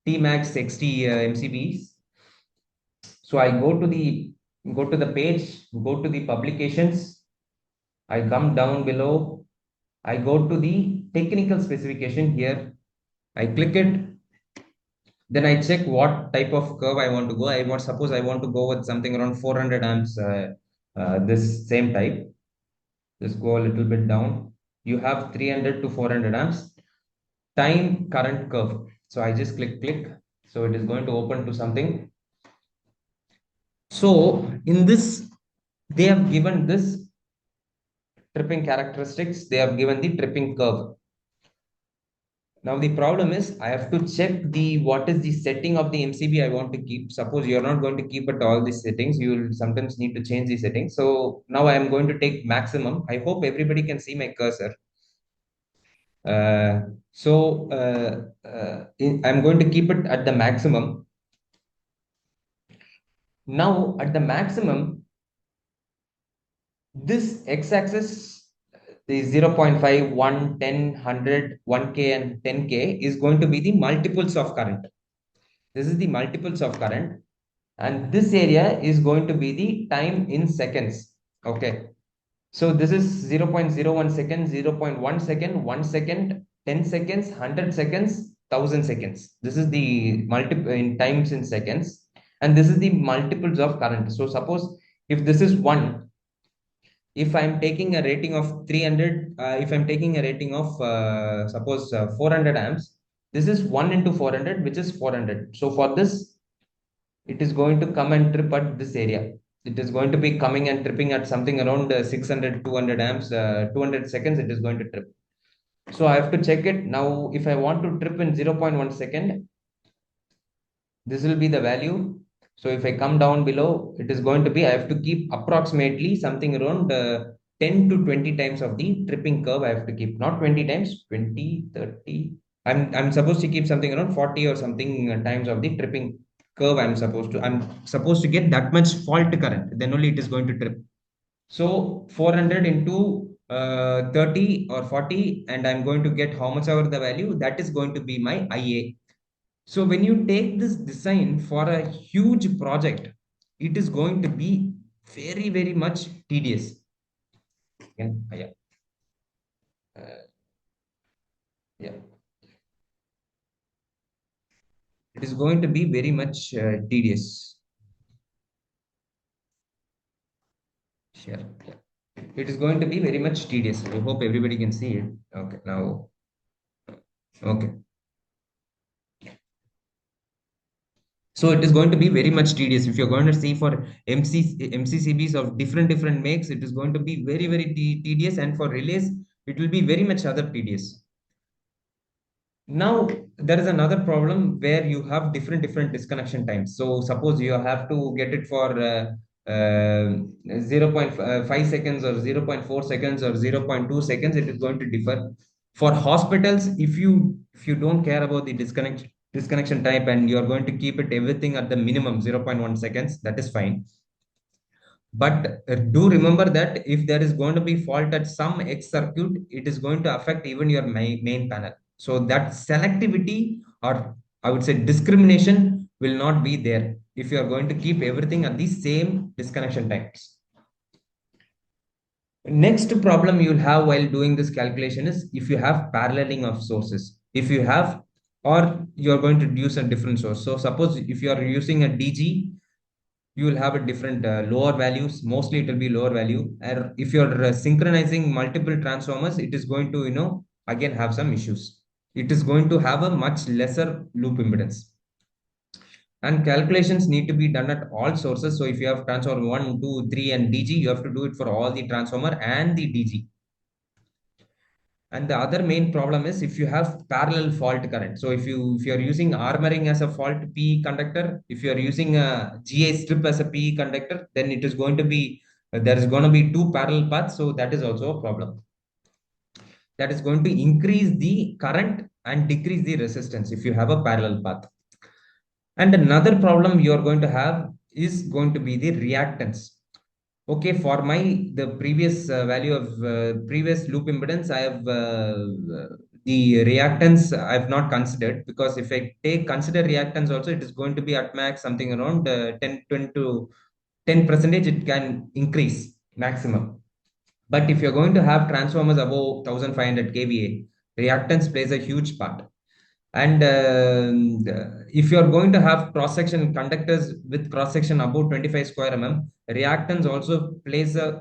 T-Max XT MCBs. So I go to the page, go to the publications. I come down below. I go to the technical specification here. I click it. Then I check what type of curve I want to go. Suppose I want to go with something around 400 amps. This same type. Just go a little bit down. You have 300 to 400 amps. Time current curve. So I just click. So it is going to open to something. So in this, they have given this tripping characteristics. They have given the tripping curve. Now the problem is I have to check what is the setting of the MCB I want to keep. Suppose you're not going to keep at all these settings, you will sometimes need to change the settings. So now I am going to take maximum. I hope everybody can see my cursor. I'm going to keep it at the maximum. Now at the maximum, This x-axis, the 0.5, 1, 10, 100, 1K and 10K is going to be the multiples of current. This is the multiples of current. And this area is going to be the time in seconds. Okay. So this is 0.01 second, 0.1 second, 1 second, 10 seconds, 100 seconds, 1000 seconds. This is the multiple in times in seconds. And this is the multiples of current. So suppose if this is 1, if I'm taking a rating of 300, if I'm taking a rating of suppose 400 amps, this is 1 into 400, which is 400. So for this, it is going to come and trip at this area. It is going to be coming and tripping at something around 600, 200 amps, 200 seconds, it is going to trip. So I have to check it. Now, if I want to trip in 0.1 second, this will be the value. So if I come down below, it is going to be, I have to keep approximately something around 10 to 20 times of the tripping curve. I have to keep, not 20 times, 20, 30. I'm supposed to keep something around 40 or something times of the tripping curve. I'm supposed to get that much fault current. Then only it is going to trip. So 400 into 30 or 40, and I'm going to get how much ever the value, that is going to be my IA. So when you take this design for a huge project, it is going to be very, very much tedious. Yeah. Uh, yeah. It is going to be very much tedious. Sure. Yeah. It is going to be very much tedious. I hope everybody can see it. Okay. Now, okay. So it is going to be very much tedious. If you're going to see for MCCBs of different makes, it is going to be very, very tedious. And for relays, it will be very much other tedious. Now, there is another problem where you have different disconnection times. So suppose you have to get it for 0.5 seconds or 0.4 seconds or 0.2 seconds, it is going to differ. For hospitals, if you don't care about the disconnection type and you are going to keep it everything at the minimum 0.1 seconds, that is fine. But do remember that if there is going to be fault at some X circuit, it is going to affect even your main panel. So that selectivity, or I would say discrimination, will not be there if you are going to keep everything at the same disconnection times. Next problem you'll have while doing this calculation is if you have paralleling of sources. If you have, or you're going to use a different source. So suppose if you are using a DG, you will have a different lower values. Mostly it will be lower value. And if you're synchronizing multiple transformers, it is going to, again have some issues. It is going to have a much lesser loop impedance. And calculations need to be done at all sources. So if you have transformer 1, 2, 3, and DG, you have to do it for all the transformer and the DG. And the other main problem is if you have parallel fault current. So if you are using armoring as a fault PE conductor, if you are using a GA strip as a PE conductor, then it is going to be there is going to be two parallel paths. So that is also a problem. That is going to increase the current and decrease the resistance if you have a parallel path. And another problem you are going to have is going to be the reactance. Okay, for the previous value of previous loop impedance, I have the reactance I have not considered, because if I consider reactance also, it is going to be at max something around 10, 20 to 10% it can increase maximum. But if you're going to have transformers above 1500 kVA, reactance plays a huge part. And if you're going to have cross-section conductors with cross-section above 25 square reactance also plays a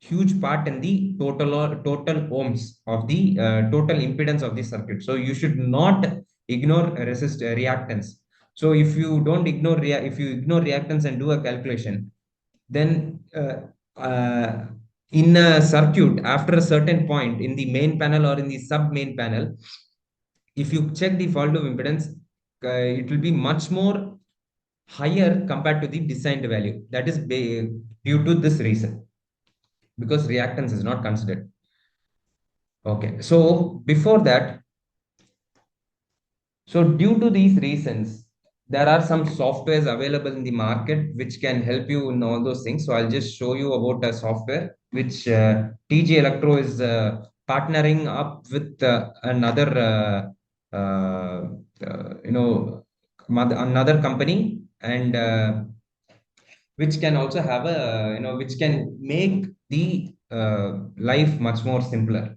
huge part in the total ohms of the total impedance of the circuit. So you should not ignore reactance. So if you don't ignore if you ignore reactance and do a calculation, then in a circuit after a certain point in the main panel or in the sub main panel, if you check the fault of impedance, it will be much more higher compared to the designed value. That is due to this reason, because reactance is not considered. Okay, so before that, so due to these reasons, there are some softwares available in the market which can help you in all those things. So I'll just show you about a software which TG Electro is partnering up with another, another company, and which can also have a, which can make the life much more simpler.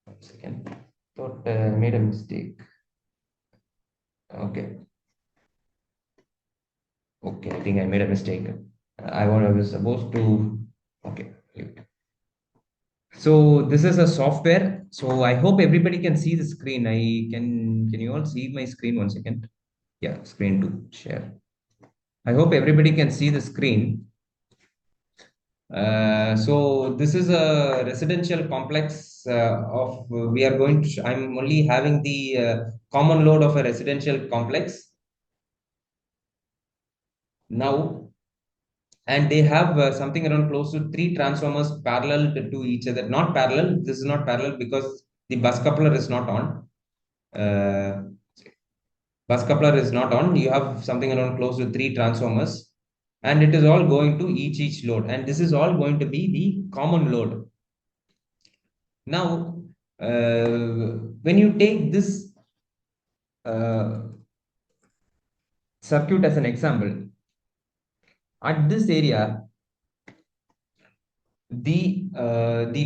1 second. Thought made a mistake. Okay. Okay, I think I made a mistake. I was supposed to. Okay. So this is a software. So I hope everybody can see the screen. I can. Can you all see my screen? 1 second. Yeah, screen to share. I hope everybody can see the screen. So this is a residential complex of we are going to. I'm only having the common load of a residential complex now, and they have something around close to three transformers parallel to each other. Not parallel. This is not parallel because the bus coupler is not on. Uh, Bus coupler is not on. You have something around close to three transformers, and it is all going to each load, and this is all going to be the common load. Now, when you take this uh, circuit as an example, at this area, the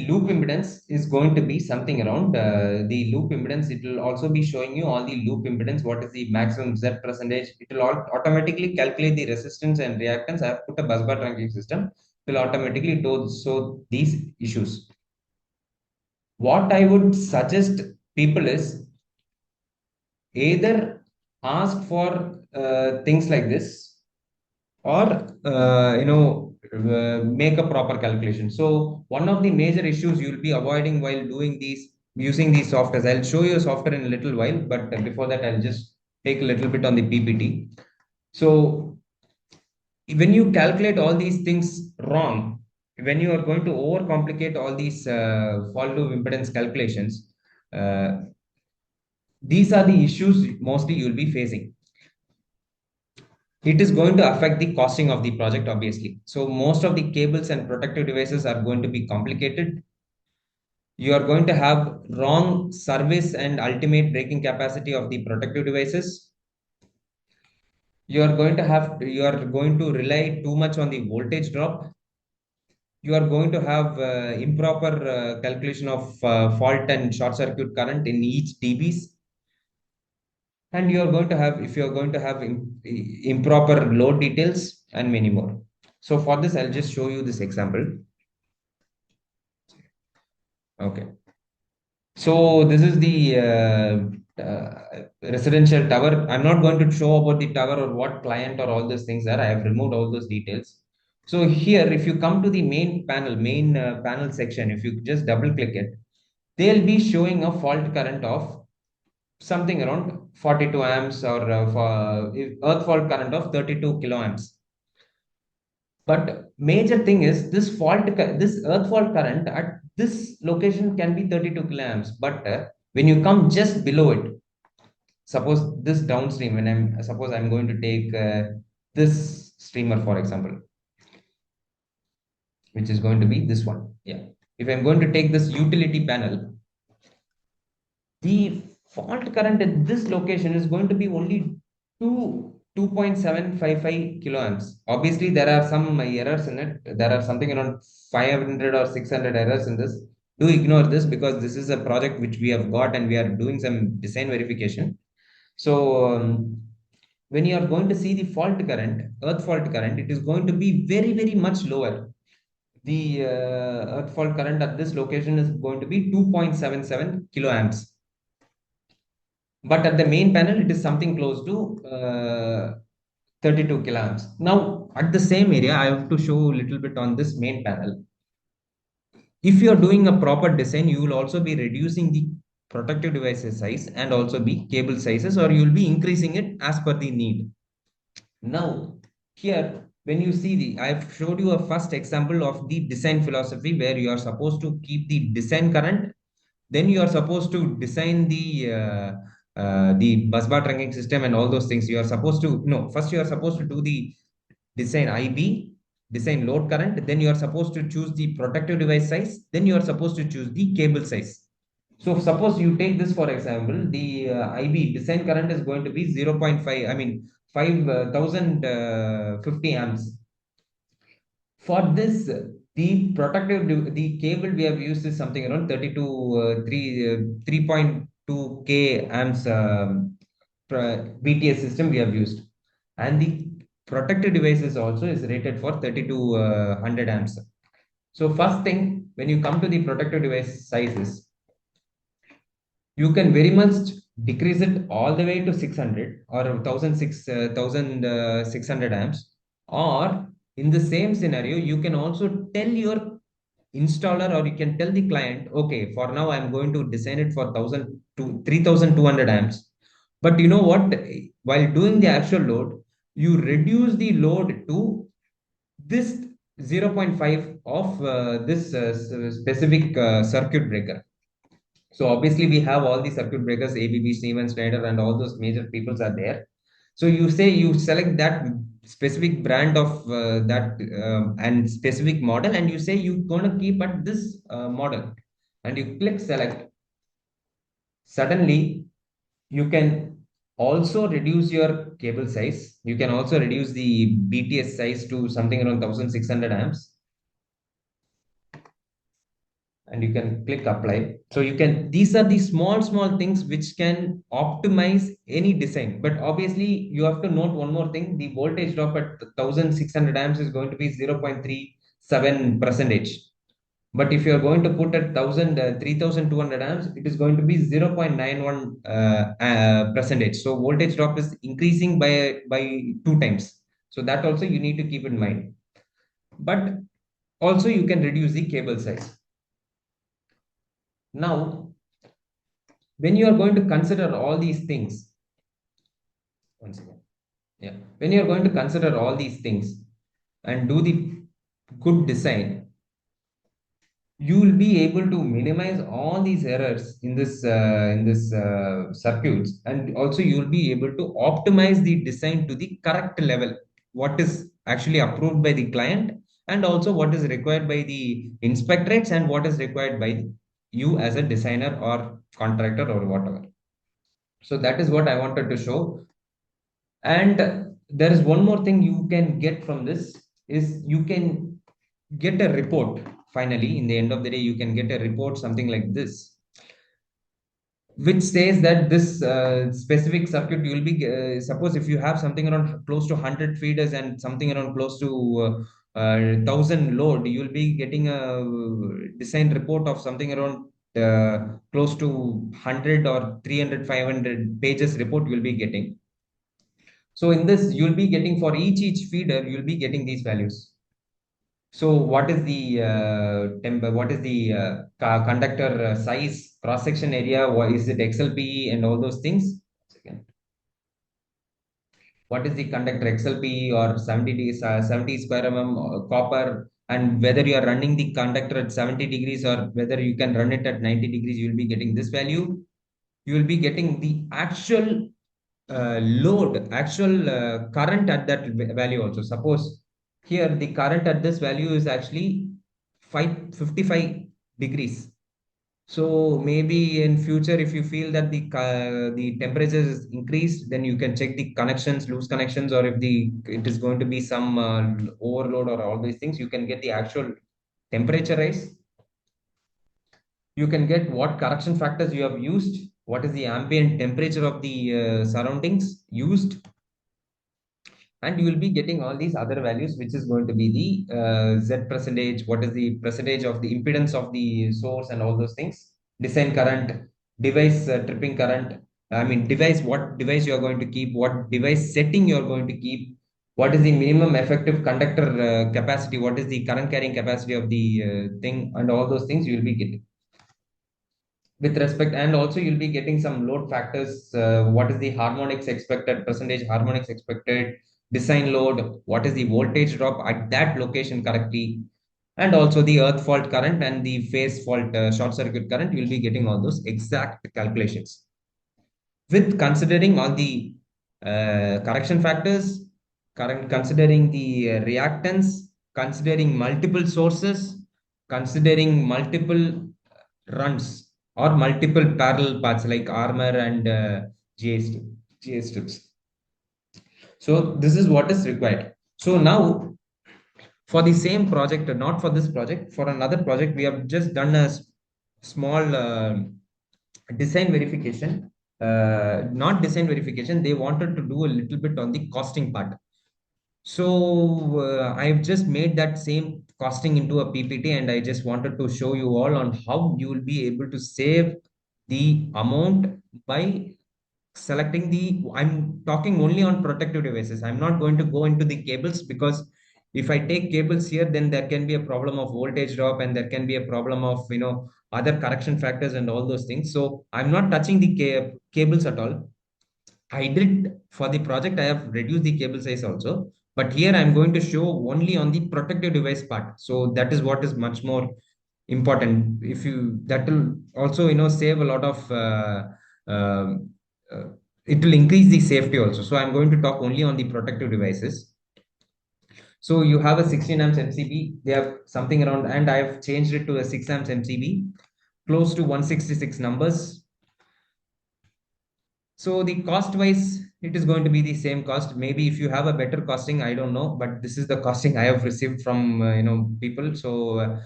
loop impedance is going to be something around the loop impedance. It will also be showing you all the loop impedance, what is the maximum z percentage. It will automatically calculate the resistance and reactance. I have put a busbar trunking system. It will automatically do so these issues. What I would suggest people is either ask for things like this, or make a proper calculation. So one of the major issues you'll be avoiding while doing these, using these softwares, I'll show you a software in a little while, but before that I'll just take a little bit on the PPT. So when you calculate all these things wrong, when you are going to overcomplicate all these fault loop impedance calculations, uh, these are the issues mostly you'll be facing. It is going to affect the costing of the project, obviously. So most of the cables and protective devices are going to be complicated. You are going to have wrong service and ultimate braking capacity of the protective devices. You are going to rely too much on the voltage drop. You are going to have improper calculation of fault and short circuit current in each dBs. And you are going to have, if you are going to have improper load details and many more. So for this, I'll just show you this example. Okay. So this is the residential tower. I'm not going to show about the tower or what client or all those things are. I have removed all those details. So here, if you come to the main panel, panel section, if you just double click it, they'll be showing a fault current of something around 42 amps, or for earth fault current of 32 kiloamps. But major thing is this earth fault current at this location can be 32 kiloamps. But when you come just below it, suppose this downstream, when I'm going to take this streamer, for example, which is going to be this one. Yeah. If I'm going to take this utility panel, the fault current at this location is going to be only 2.755 kiloamps. Obviously, there are some errors in it. There are something around 500 or 600 errors in this. Do ignore this because this is a project which we have got and we are doing some design verification. So when you are going to see the fault current, earth fault current, it is going to be very, very much lower. The earth fault current at this location is going to be 2.77 kiloamps. But at the main panel, it is something close to 32 kiloamps. Now, at the same area, I have to show a little bit on this main panel. If you are doing a proper design, you will also be reducing the protective devices size and also be cable sizes, or you will be increasing it as per the need. Now, here, when you see I've showed you a first example of the design philosophy where you are supposed to keep the design current. Then you are supposed to design the the busbar trunking system and all those things. You are supposed to, no, first you are supposed to do the design IB, design load current, then you are supposed to choose the protective device size, then you are supposed to choose the cable size. So suppose you take this for example, the IB design current is going to be 0.5, I mean 5050 amps. For this, the cable we have used is something around 3.2 K amps BTS system we have used. And the protective devices also is rated for 3200 amps. So first thing, when you come to the protective device sizes, you can very much decrease it all the way to 600 or 1600 amps. Or in the same scenario, you can also tell your installer or you can tell the client, okay, for now I'm going to design it for 1000 to 3200 amps. But you know what? While doing the actual load, you reduce the load to this zero point 0.5 of this specific circuit breaker. So obviously we have all the circuit breakers, ABB, Siemens, Schneider, and all those major peoples are there. So you say you select that specific brand of that and specific model, and you say you're gonna keep at this model, and you click select. Suddenly, you can also reduce your cable size. You can also reduce the BTS size to something around 1600 amps, and you can click apply. So you can, these are the small things which can optimize any design. But obviously you have to note one more thing: the voltage drop at 1600 amps is going to be 0.37 percentage. But if you are going to put at 3200 amps, it is going to be 0.91 percentage. So voltage drop is increasing by 2 times. So that also you need to keep in mind. But also you can reduce the cable size. Now, when you are going to consider all these things, once again, yeah, when you are going to consider all these things and do the good design, you will be able to minimize all these errors in this circuits, and also you will be able to optimize the design to the correct level, what is actually approved by the client, and also what is required by the inspectorates, and what is required by you as a designer or contractor or whatever. So that is what I wanted to show. And there is one more thing you can get from this, is you can get a report. Finally, in the end of the day, you can get a report, something like this, which says that this specific circuit you will be, suppose if you have something around close to 100 feeders and something around close to 1000 load, you will be getting a design report of something around close to 100 or 300 500 pages report you will be getting. So in this, you'll be getting for each feeder, you'll be getting these values. So what is the what is the conductor size, cross section area? What is it, XLPE and all those things? Second. What is the conductor XLPE or 70 square mm copper, and whether you are running the conductor at 70 degrees or whether you can run it at 90 degrees, you will be getting this value. You will be getting the actual load, actual current at that value also. Suppose here the current at this value is actually 555 degrees. So maybe in future, if you feel that the temperature is increased, then you can check the connections, loose connections, or if the it is going to be some overload or all these things, you can get the actual temperature rise. You can get what correction factors you have used, what is the ambient temperature of the surroundings used, and you will be getting all these other values, which is going to be the z percentage, what is the percentage of the impedance of the source, and all those things, design current, device tripping current, I mean device, what device you are going to keep, what device setting you are going to keep, what is the minimum effective conductor capacity, what is the current carrying capacity of the thing, and all those things you will be getting with respect. And also you'll be getting some load factors, what is the harmonics expected, percentage harmonics expected, design load, what is the voltage drop at that location correctly, and also the earth fault current and the phase fault short circuit current. You'll be getting all those exact calculations. with considering all the correction factors, considering the reactants, considering multiple sources, considering multiple runs or multiple parallel paths like armor and GA strips. So this is what is required. So now for the same project, not for this project, for another project, we have just done a small design verification. Not design verification, they wanted to do a little bit on the costing part. So I've just made that same costing into a PPT, and I just wanted to show you all on how you will be able to save the amount by selecting the. I'm talking only on protective devices. I'm not going to go into the cables, because if I take cables here, then there can be a problem of voltage drop, and there can be a problem of other correction factors and all those things. So I'm not touching the cables at all. I did for the project, I have reduced the cable size also, but here I'm going to show only on the protective device part. So that is what is much more important. If you, that will also save a lot of um, uh, it will increase the safety also. So I'm going to talk only on the protective devices. So you have a 16 amps MCB, they have something around, and I have changed it to a 6 amps MCB, close to 166 numbers. So the cost wise, it is going to be the same cost. Maybe if you have a better costing, I don't know, but this is the costing I have received from people. So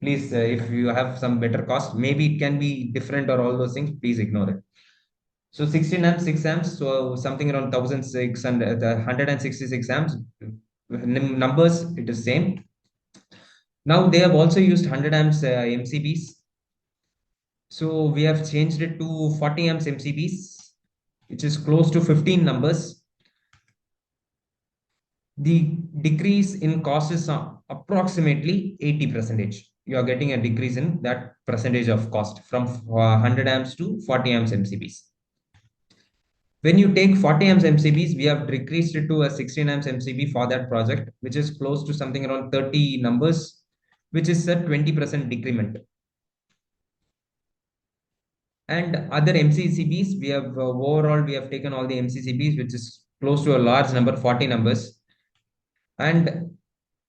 please, if you have some better cost, maybe it can be different or all those things. Please ignore it. So 16 amps, 6 amps, so something around 1,600, 166 amps. Numbers, it is same. Now they have also used 100 amps MCBs. So we have changed it to 40 amps MCBs, which is close to 15 numbers. The decrease in cost is approximately 80%. You are getting a decrease in that percentage of cost from 100 amps to 40 amps MCBs. When you take 40 amps MCBs, we have decreased it to a 16 amps MCB for that project, which is close to something around 30 numbers, which is a 20% decrement. And other MCCBs, we have overall, we have taken all the MCCBs, which is close to a large number, 40 numbers. And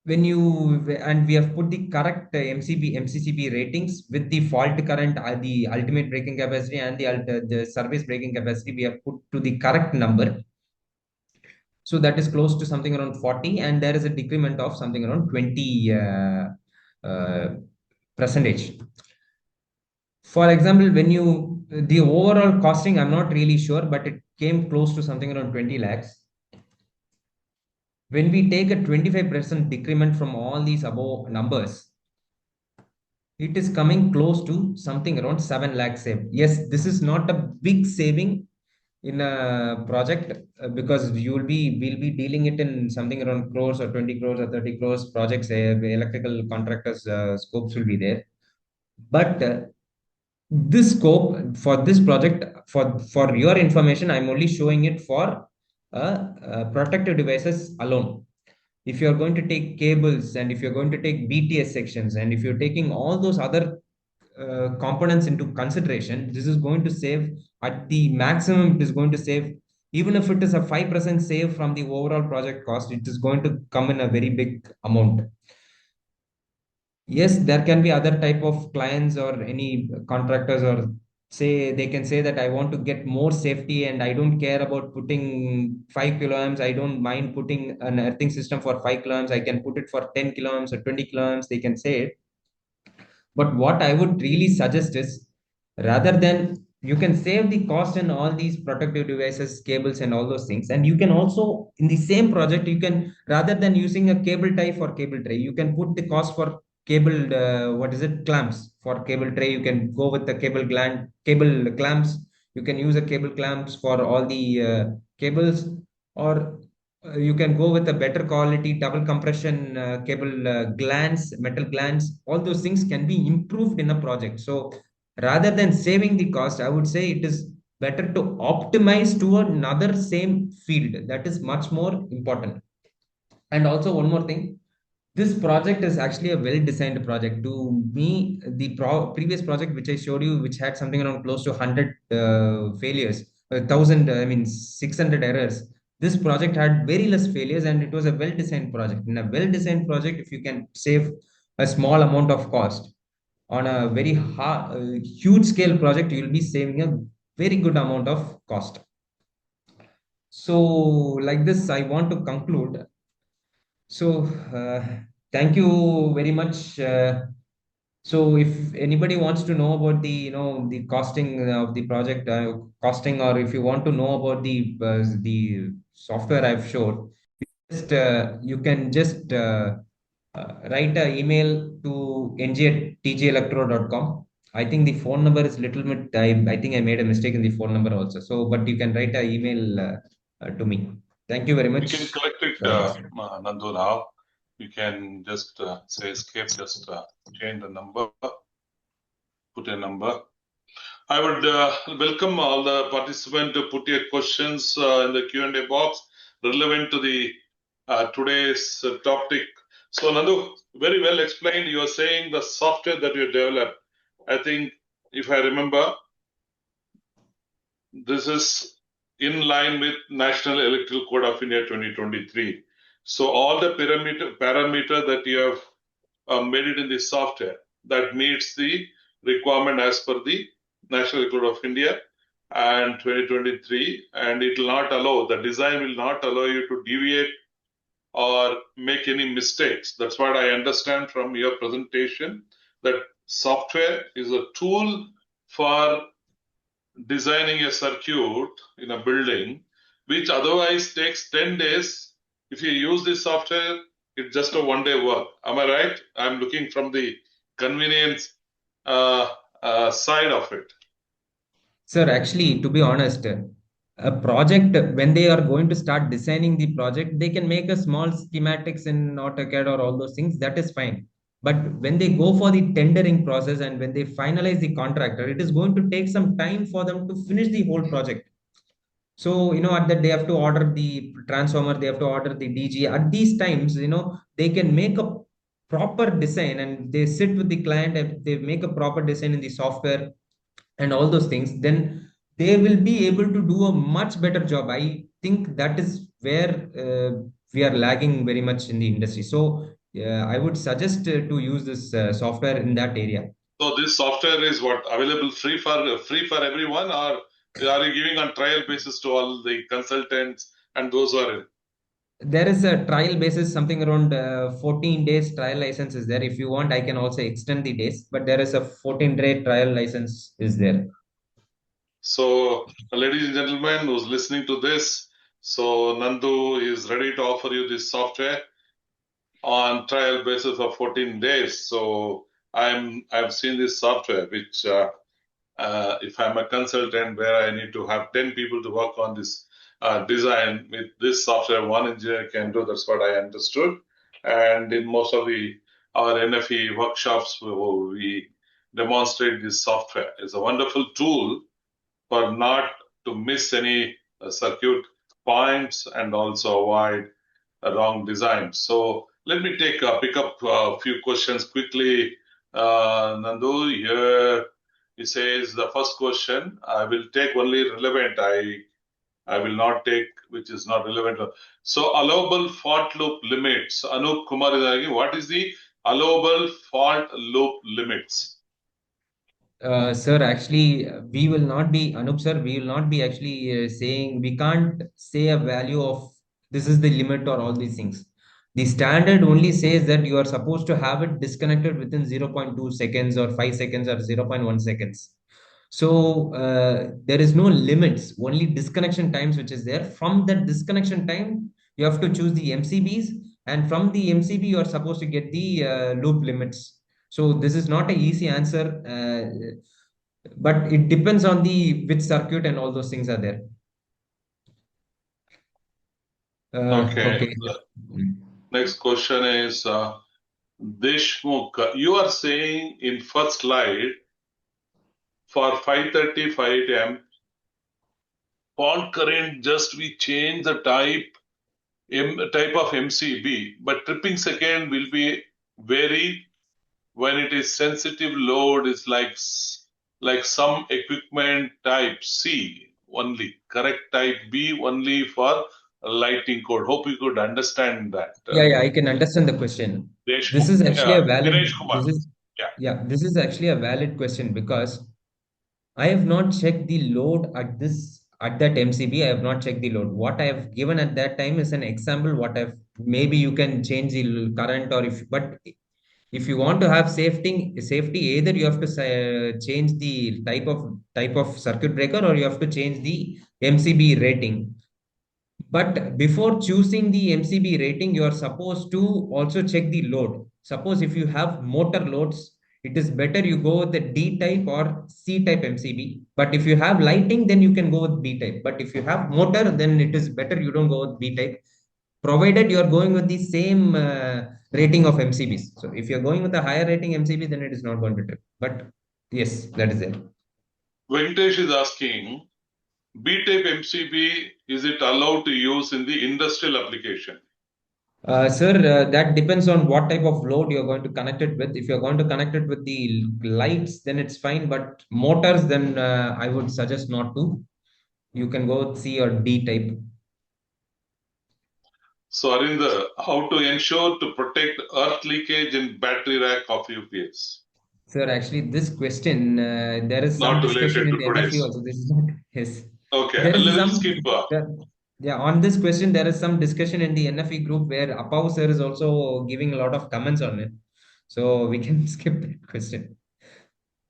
when you, and we have put the correct MCCB ratings with the fault current, the ultimate braking capacity and the service braking capacity, we have put to the correct number. So that is close to something around 40, and there is a decrement of something around 20 percentage. For example, when you, the overall costing, I'm not really sure, but it came close to something around 20 lakhs. When we take a 25% decrement from all these above numbers, it is coming close to something around 7 lakhs saved. Yes, this is not a big saving in a project, because we'll be dealing it in something around crores or 20 crores or 30 crores projects. Electrical contractors scopes will be there, but this scope for this project, for your information, I'm only showing it for protective devices alone. If you're going to take cables, and if you're going to take BTS sections, and if you're taking all those other components into consideration, this is going to save at the maximum. It is going to save, even if it is a 5% save from the overall project cost, it is going to come in a very big amount. Yes, there can be other type of clients or any contractors, or say they can say that I want to get more safety and I don't care about putting 5 kiloamps. I don't mind putting an earthing system for 5 kiloamps. I can put it for 10 kiloamps or 20 kiloamps. They can say it. But what I would really suggest is, rather than, you can save the cost in all these protective devices, cables, and all those things. And you can also, in the same project, you can, rather than using a cable tie for cable tray, you can put the cost for cable, what is it, clamps for cable tray. You can go with the cable clamps. You can use a cable clamps for all the cables, or you can go with a better quality double compression cable metal glands. All those things can be improved in a project. So rather than saving the cost, I would say it is better to optimize to another same field. That is much more important. And also one more thing, This project is actually a well-designed project. To me, the previous project which I showed you, which had something around close to 100 failures, 1,000, I mean 600 errors. This project had very less failures, and it was a well-designed project. In a well-designed project, if you can save a small amount of cost on a very huge scale project, you will be saving a very good amount of cost. So, like this, I want to conclude. So, thank you very much. So, if anybody wants to know about the, the costing of the project, costing, or if you want to know about the software I've showed, just you can just write an email to ng@tgelectro.com. I think the phone number is little bit. I think I made a mistake in the phone number also. So, but you can write an email to me. Thank you very You can much collect it, for this. Nandu, now. You can just say escape, just change the number, put a number. I would welcome all the participants to put your questions in the Q&A box relevant to the today's topic. So, Nandu, very well explained. You are saying the software that you developed. I think, if I remember, this is in line with National Electoral Code of India 2023. So, all the parameter that you have made it in the software that meets the requirement as per the National Code of India and 2023, and it will not allow, the design will not allow you to deviate or make any mistakes. That's what I understand from your presentation, that software is a tool for designing a circuit in a building, which otherwise takes 10 days. If you use this software, it's just a one-day work. Am I right? I'm looking from the convenience side of it. Sir, actually, to be honest, a project, when they are going to start designing the project, they can make a small schematics in AutoCAD or all those things. That is fine. But when they go for the tendering process and when they finalize the contractor, it is going to take some time for them to finish the whole project. So, at that they have to order the transformer, they have to order the DG. At these times, they can make a proper design and they sit with the client and they make a proper design in the software and all those things, then they will be able to do a much better job. I think that is where we are lagging very much in the industry. So, I would suggest to use this software in that area. So this software is what, available free for everyone, or are you giving on trial basis to all the consultants and those who are in? There is a trial basis, something around 14 days trial license is there. If you want, I can also extend the days, but there is a 14-day trial license is there. So, ladies and gentlemen who's listening to this, so Nandu is ready to offer you this software on trial basis of 14 days. So I've seen this software, which if I'm a consultant where I need to have 10 people to work on this design, with this software, one engineer can do. That's what I understood. And in most of our NFE workshops, we demonstrate this software. It's a wonderful tool for not to miss any circuit points and also avoid a wrong design. So let me pick up a few questions quickly. Nandu, here he says the first question, I will take only relevant. I will not take which is not relevant. So allowable fault loop limits. Anup Kumar is asking, what is the allowable fault loop limits? Sir, actually, we will not be, Anup sir, we will not be actually saying, we can't say a value of this is the limit or all these things. The standard only says that you are supposed to have it disconnected within 0.2 seconds or 5 seconds or zero point 0.1 seconds. So there is no limits, only disconnection times which is there. From that disconnection time, you have to choose the MCBs, and from the MCB, you are supposed to get the loop limits. So this is not an easy answer, but it depends on the which circuit and all those things are there. Okay. Okay. The next question is Deshmukh. You are saying in first slide for 535 amp fault current, just we change the type type of MCB, but tripping second will be vary when it is sensitive load is like some equipment type C only, correct type B only for lighting code. Hope you could understand that. Yeah, I can understand the question. This is actually a valid, Dinesh Kumar. this is, Yeah. yeah, this is actually a valid question because I have not checked the load at that MCB. I have not checked the load. What I have given at that time is an example. What I've maybe you can change the current, or if you want to have safety, either you have to change the type of circuit breaker, or you have to change the MCB rating. But before choosing the MCB rating, you are supposed to also check the load. Suppose if you have motor loads, it is better you go with the D type or C type MCB. But if you have lighting, then you can go with B type. But if you have motor, then it is better you don't go with B type, provided you are going with the same rating of MCBs. So if you're going with a higher rating MCB, then it is not going to trip. But yes, that is it. Venkatesh is asking, B-type MCB, is it allowed to use in the industrial application? Sir, that depends on what type of load you're going to connect it with. If you're going to connect it with the lights, then it's fine. But motors, then I would suggest not to. You can go with C or D type. So, Arinder, how to ensure to protect earth leakage in battery rack of UPS? Sir, actually, this question, there is some Not discussion related in to the NFE today's. also. This is not, yes. Okay, There is let's some, skip. there, yeah, on this question, there is some discussion in the NFE group where Apav sir is also giving a lot of comments on it. So we can skip that question.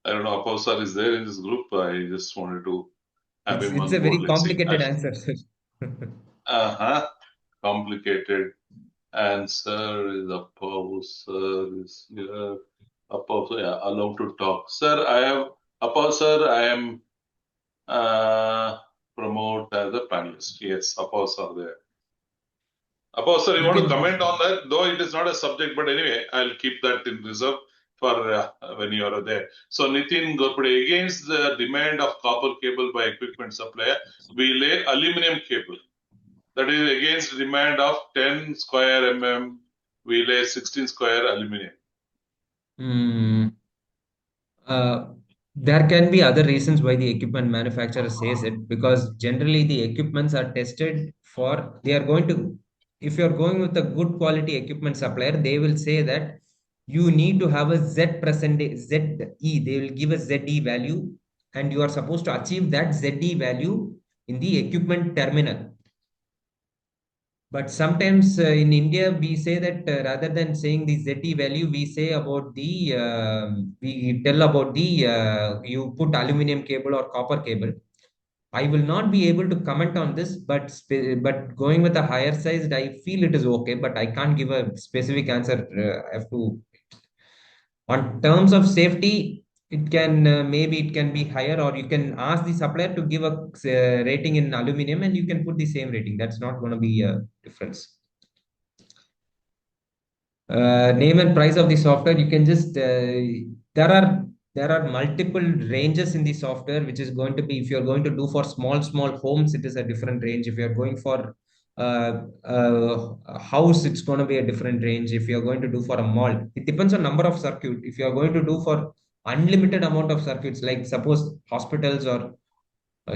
I don't know, Apav sir is there in this group. I just wanted to have him It's on a board. very Let's see. complicated answer, sir. Uh-huh. Complicated answer is Apav sir is here. Apav, sir, yeah, allowed to talk. Sir, Apav sir, I am promote as a panelist. Yes, Apav sir there. Apav sir, you You want to can. comment on that? Though it is not a subject, but anyway, I'll keep that in reserve for when you are there. So, Nitin Gorpade, against the demand of copper cable by equipment supplier, we lay aluminum cable. That is against demand of 10 square mm, we lay 16 square aluminum. Mm, uh, there can be other reasons why the equipment manufacturer says it, because generally the equipments are tested for, they are going to, if you're going with a good quality equipment supplier, they will say that you need to have a Z percentage, ZE, they will give a ZE value, and you are supposed to achieve that ZE value in the equipment terminal. But sometimes in India, we say that rather than saying the ZT value, we say about we tell about you put aluminum cable or copper cable. I will not be able to comment on this, but going with a higher size, I feel it is okay, but I can't give a specific answer. I have to, on terms of safety, it can maybe it can be higher, or you can ask the supplier to give a rating in aluminum, and you can put the same rating. That's not going to be a difference. Name and price of the software, you can just there are multiple ranges in the software, which is going to be, if you're going to do for small homes, it is a different range. If you're going for a house, it's going to be a different range. If you're going to do for a mall, it depends on number of circuit. If you're going to do for unlimited amount of circuits, like suppose hospitals or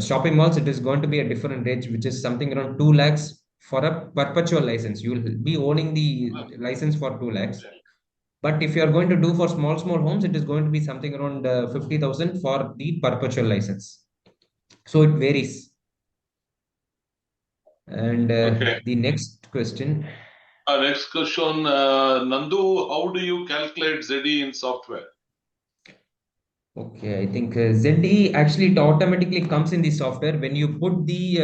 shopping malls, it is going to be a different range, which is something around 2 lakhs for a perpetual license. You will be owning the license for 2 lakhs. But if you are going to do for small homes, it is going to be something around 50,000 for the perpetual license. So it varies. And Okay. the next question. Next question, Nandu, how do you calculate ZE in software? Okay, I think ZE actually it automatically comes in the software when you put the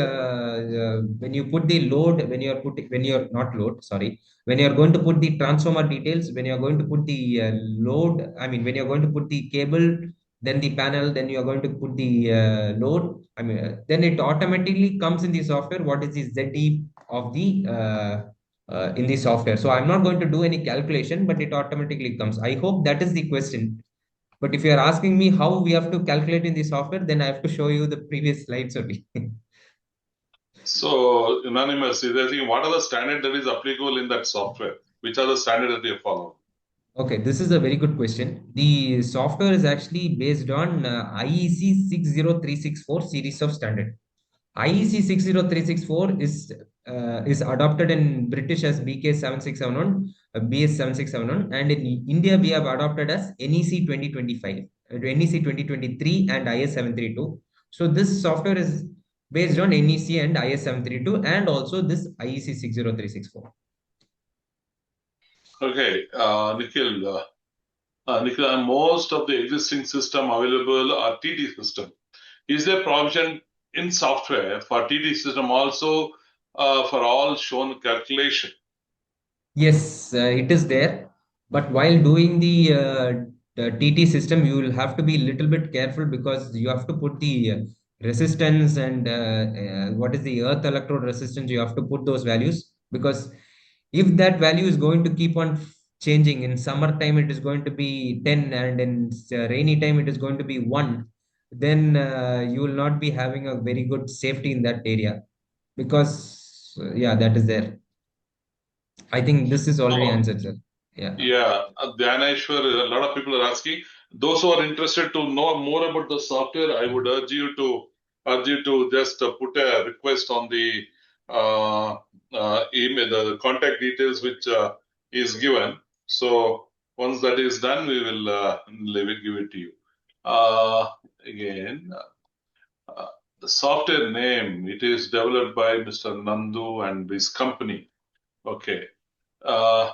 load, when you're not load, sorry, when you're going to put the transformer details, when you're going to put the load, I mean when you're going to put the cable, then the panel, then you're going to put the load, I mean then it automatically comes in the software what is the ZE of the in the software. So I'm not going to do any calculation, but it automatically comes. I hope that is the question. But if you are asking me how we have to calculate in the software, then I have to show you the previous slides only. So, Anonymous, is asking what are the standard that is applicable in that software? Which are the standard that you follow? Okay, this is a very good question. The software is actually based on IEC 60364 series of standard. IEC 60364 is adopted in British as BK 7671, BS 7671, and in India we have adopted as NEC 2025, NEC 2023, and IS 732. So this software is based on NEC and IS 732, and also this IEC 60364. Okay, Nikhil, most of the existing system available are TT system. Is there provision in software for TT system also for all shown calculation? Yes, it is there. But while doing the TT system, you will have to be a little bit careful because you have to put the resistance and what is the earth electrode resistance. You have to put those values because if that value is going to keep on changing, in summertime it is going to be 10, and in rainy time it is going to be 1, then you will not be having a very good safety in that area because, yeah, that is there. I think this is already So, answered, sir. Yeah. yeah, Dhaneshwar, a lot of people are asking. Those who are interested to know more about the software, I would urge you to just put a request on the email, the contact details which is given. So once that is done, we will give it to you. Uh, again, uh, the software name, it is developed by Mr. Nandu and his company. Okay. Uh,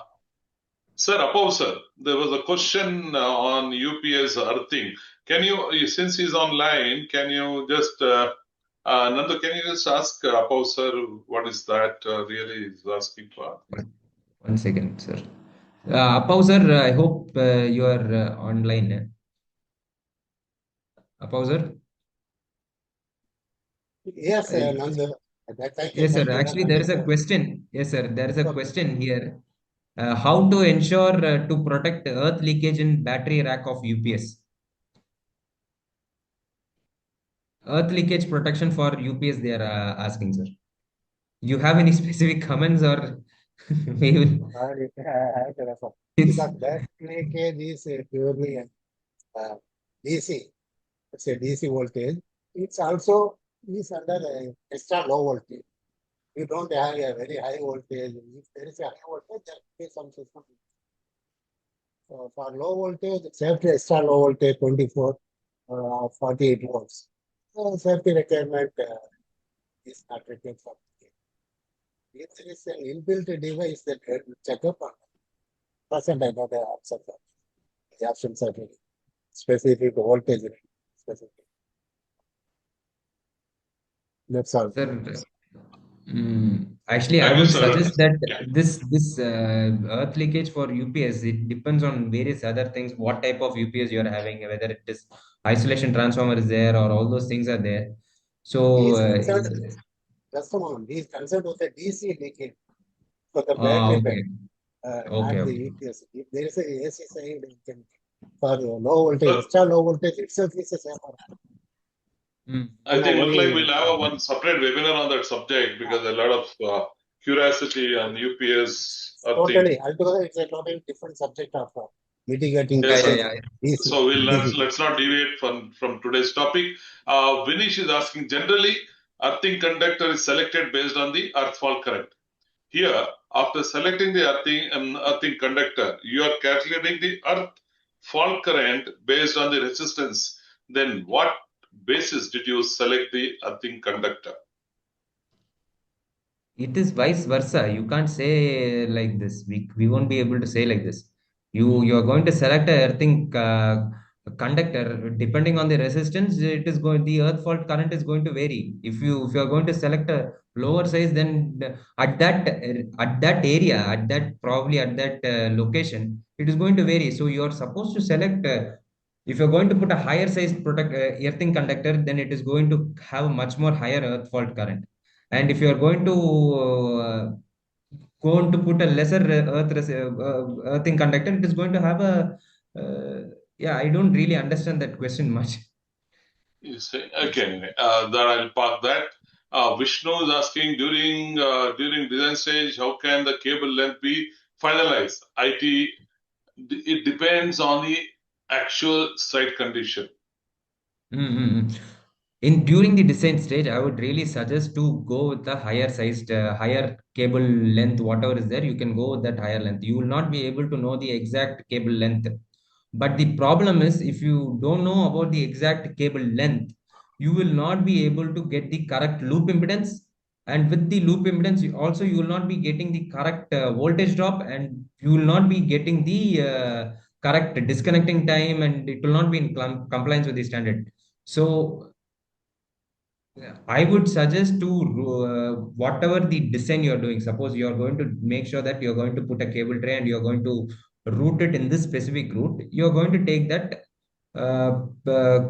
Sir, Apav sir, there was a question on UPS earthing. Can you, since he's online, can you just, Nandu, can you just ask Apav sir what is that really is asking for? One second, sir. Apau, sir, I hope you are online. Apau, sir? Yes, Uh, Nandu. That I can yes, sir. consider Actually, that there is is a question. Yes, sir. There is a okay. question here. How to ensure to protect earth leakage in battery rack of UPS? Earth leakage protection for UPS, they are asking, sir. You have any specific comments or we will? I have to refer. It's Because that leakage is purely uh, DC. It's a DC voltage. It's also is under a extra low voltage. You don't have a very high voltage. If there is a high voltage, there will be some system. So for low voltage, safety extra low voltage 24 48 volts. Safety requirement is not required for. If there is an inbuilt device that will check up on percent, I know the answer for the options are really specific voltage specific. That's all. sir. Actually, I Thank you, would sir. suggest that Yeah. this earth leakage for UPS, it depends on various other things. What type of UPS you are having, whether it is isolation transformer is there or all those things are there. He So, is concerned, just a moment, he is concerned with the DC leakage for the battery pack, okay, okay, not the okay. UPS. If there is a AC side, it can for low voltage, Sir, extra low voltage itself is a safer. Mm. I You know, think look like only we'll have a one separate webinar on that subject because a lot of curiosity on UPS earthing. totally, altogether it's a totally different subject of mitigating Yeah, Yes, yeah, sir. leakage. yeah. DC, So we'll not, DC. let's not deviate from today's topic. Vinish is asking generally, earthing conductor is selected based on the earth fault current. Here, after selecting the earthing conductor, you are calculating the earth fault current based on the resistance. Then, what basis did you select the earthing conductor? It is vice versa. You can't say like this. We won't be able to say like this. You are going to select a earthing conductor depending on the resistance. It is going the earth fault current is going to vary. If you are going to select a lower size, then at that area, at that probably at that location, it is going to vary. So you are supposed to select. If you're going to put a higher size earthing conductor, then it is going to have a much more higher earth fault current, and if you are uh, going to put a lesser earthing conductor, it is going to have a yeah. I don't really understand that question much. You say, okay, anyway, that I'll park that. Vishnu is asking during design stage, how can the cable length be finalized? It depends on the actual site condition. Mm-hmm. In during the design stage, I would really suggest to go with the higher sized, higher cable length, whatever is there. You can go with that higher length. You will not be able to know the exact cable length. But the problem is, if you don't know about the exact cable length, you will not be able to get the correct loop impedance. And with the loop impedance, also you will not be getting the correct voltage drop, and you will not be getting the correct disconnecting time, and it will not be in compliance with the standard. So I would suggest to whatever the design you're doing. Suppose you're going to make sure that you're going to put a cable tray and you're going to route it in this specific route. You're going to take that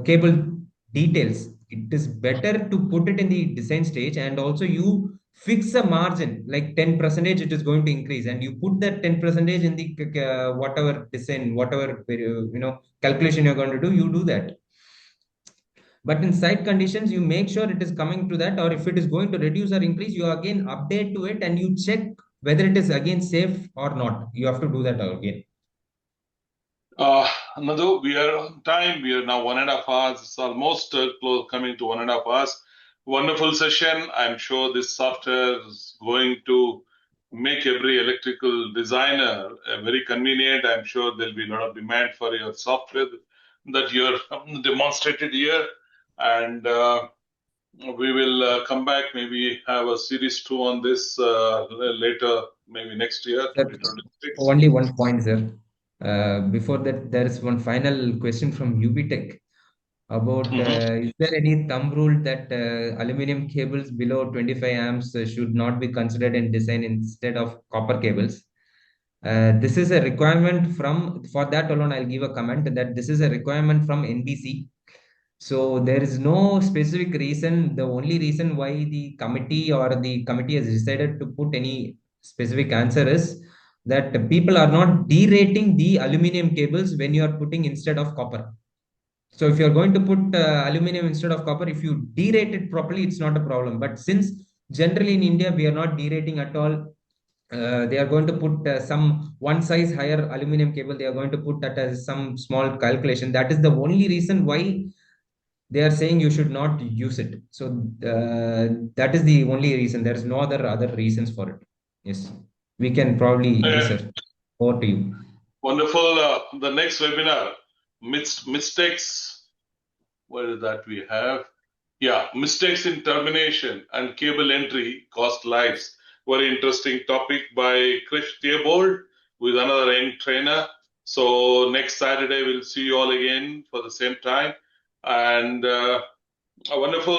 cable details. It is better to put it in the design stage, and also you fix a margin like 10 percentage. It is going to increase, and you put that 10 percentage in the whatever design, whatever calculation you're going to do. You do that, but in site conditions, you make sure it is coming to that, or if it is going to reduce or increase, you again update to it and you check whether it is again safe or not. You have to do that again. Nandu, we are on time. We are now 1.5 hours. It's almost close, coming to 1.5 hours. Wonderful session. I'm sure this software is going to make every electrical designer very convenient. I'm sure there'll be a lot of demand for your software that you're demonstrated here. And we will come back, maybe have a series 2 on this later, maybe next year, Sir, 2026. only one point, sir. Before that, there is one final question from UB Tech about Mhm. is there any thumb rule that aluminum cables below 25 amps should not be considered in design instead of copper cables? This is a requirement from, for that alone, I'll give a comment that this is a requirement from NBC. So there is no specific reason. The only reason why the committee has decided to put any specific answer is that people are not derating the aluminum cables when you are putting instead of copper. So if you're going to put aluminum instead of copper, if you derate it properly, it's not a problem. But since generally in India we are not derating at all, they are going to put some one size higher aluminum cable. They are going to put that as some small calculation. That is the only reason why they are saying you should not use it. So that is the only reason. There is no other reasons for it. Yes, we can probably, yes, Uh, sir. Over to you. Wonderful. The next webinar, mistakes. What is that we have? Yeah, mistakes in termination and cable entry cost lives. Very interesting topic by Krish Theobald, with another young trainer. So next Saturday we'll see you all again for the same time. And wonderful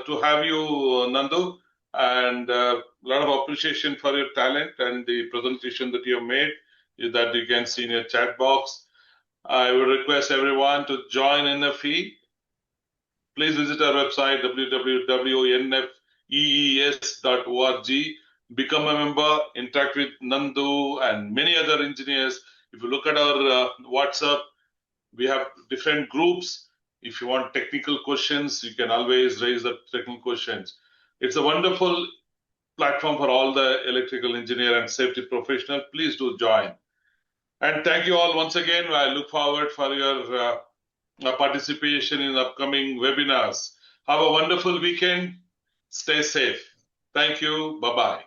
to have you, Nandu, and a lot of appreciation for your talent and the presentation that you have made that you can see in your chat box. I would request everyone to join NFE. Please visit our website www.nfees.org. Become a member, interact with Nandu and many other engineers. If you look at our WhatsApp, we have different groups. If you want technical questions, you can always raise the technical questions. It's a wonderful platform for all the electrical engineer and safety professional. Please do join. And thank you all once again. I look forward for your participation in upcoming webinars. Have a wonderful weekend. Stay safe. Thank you. Bye-bye.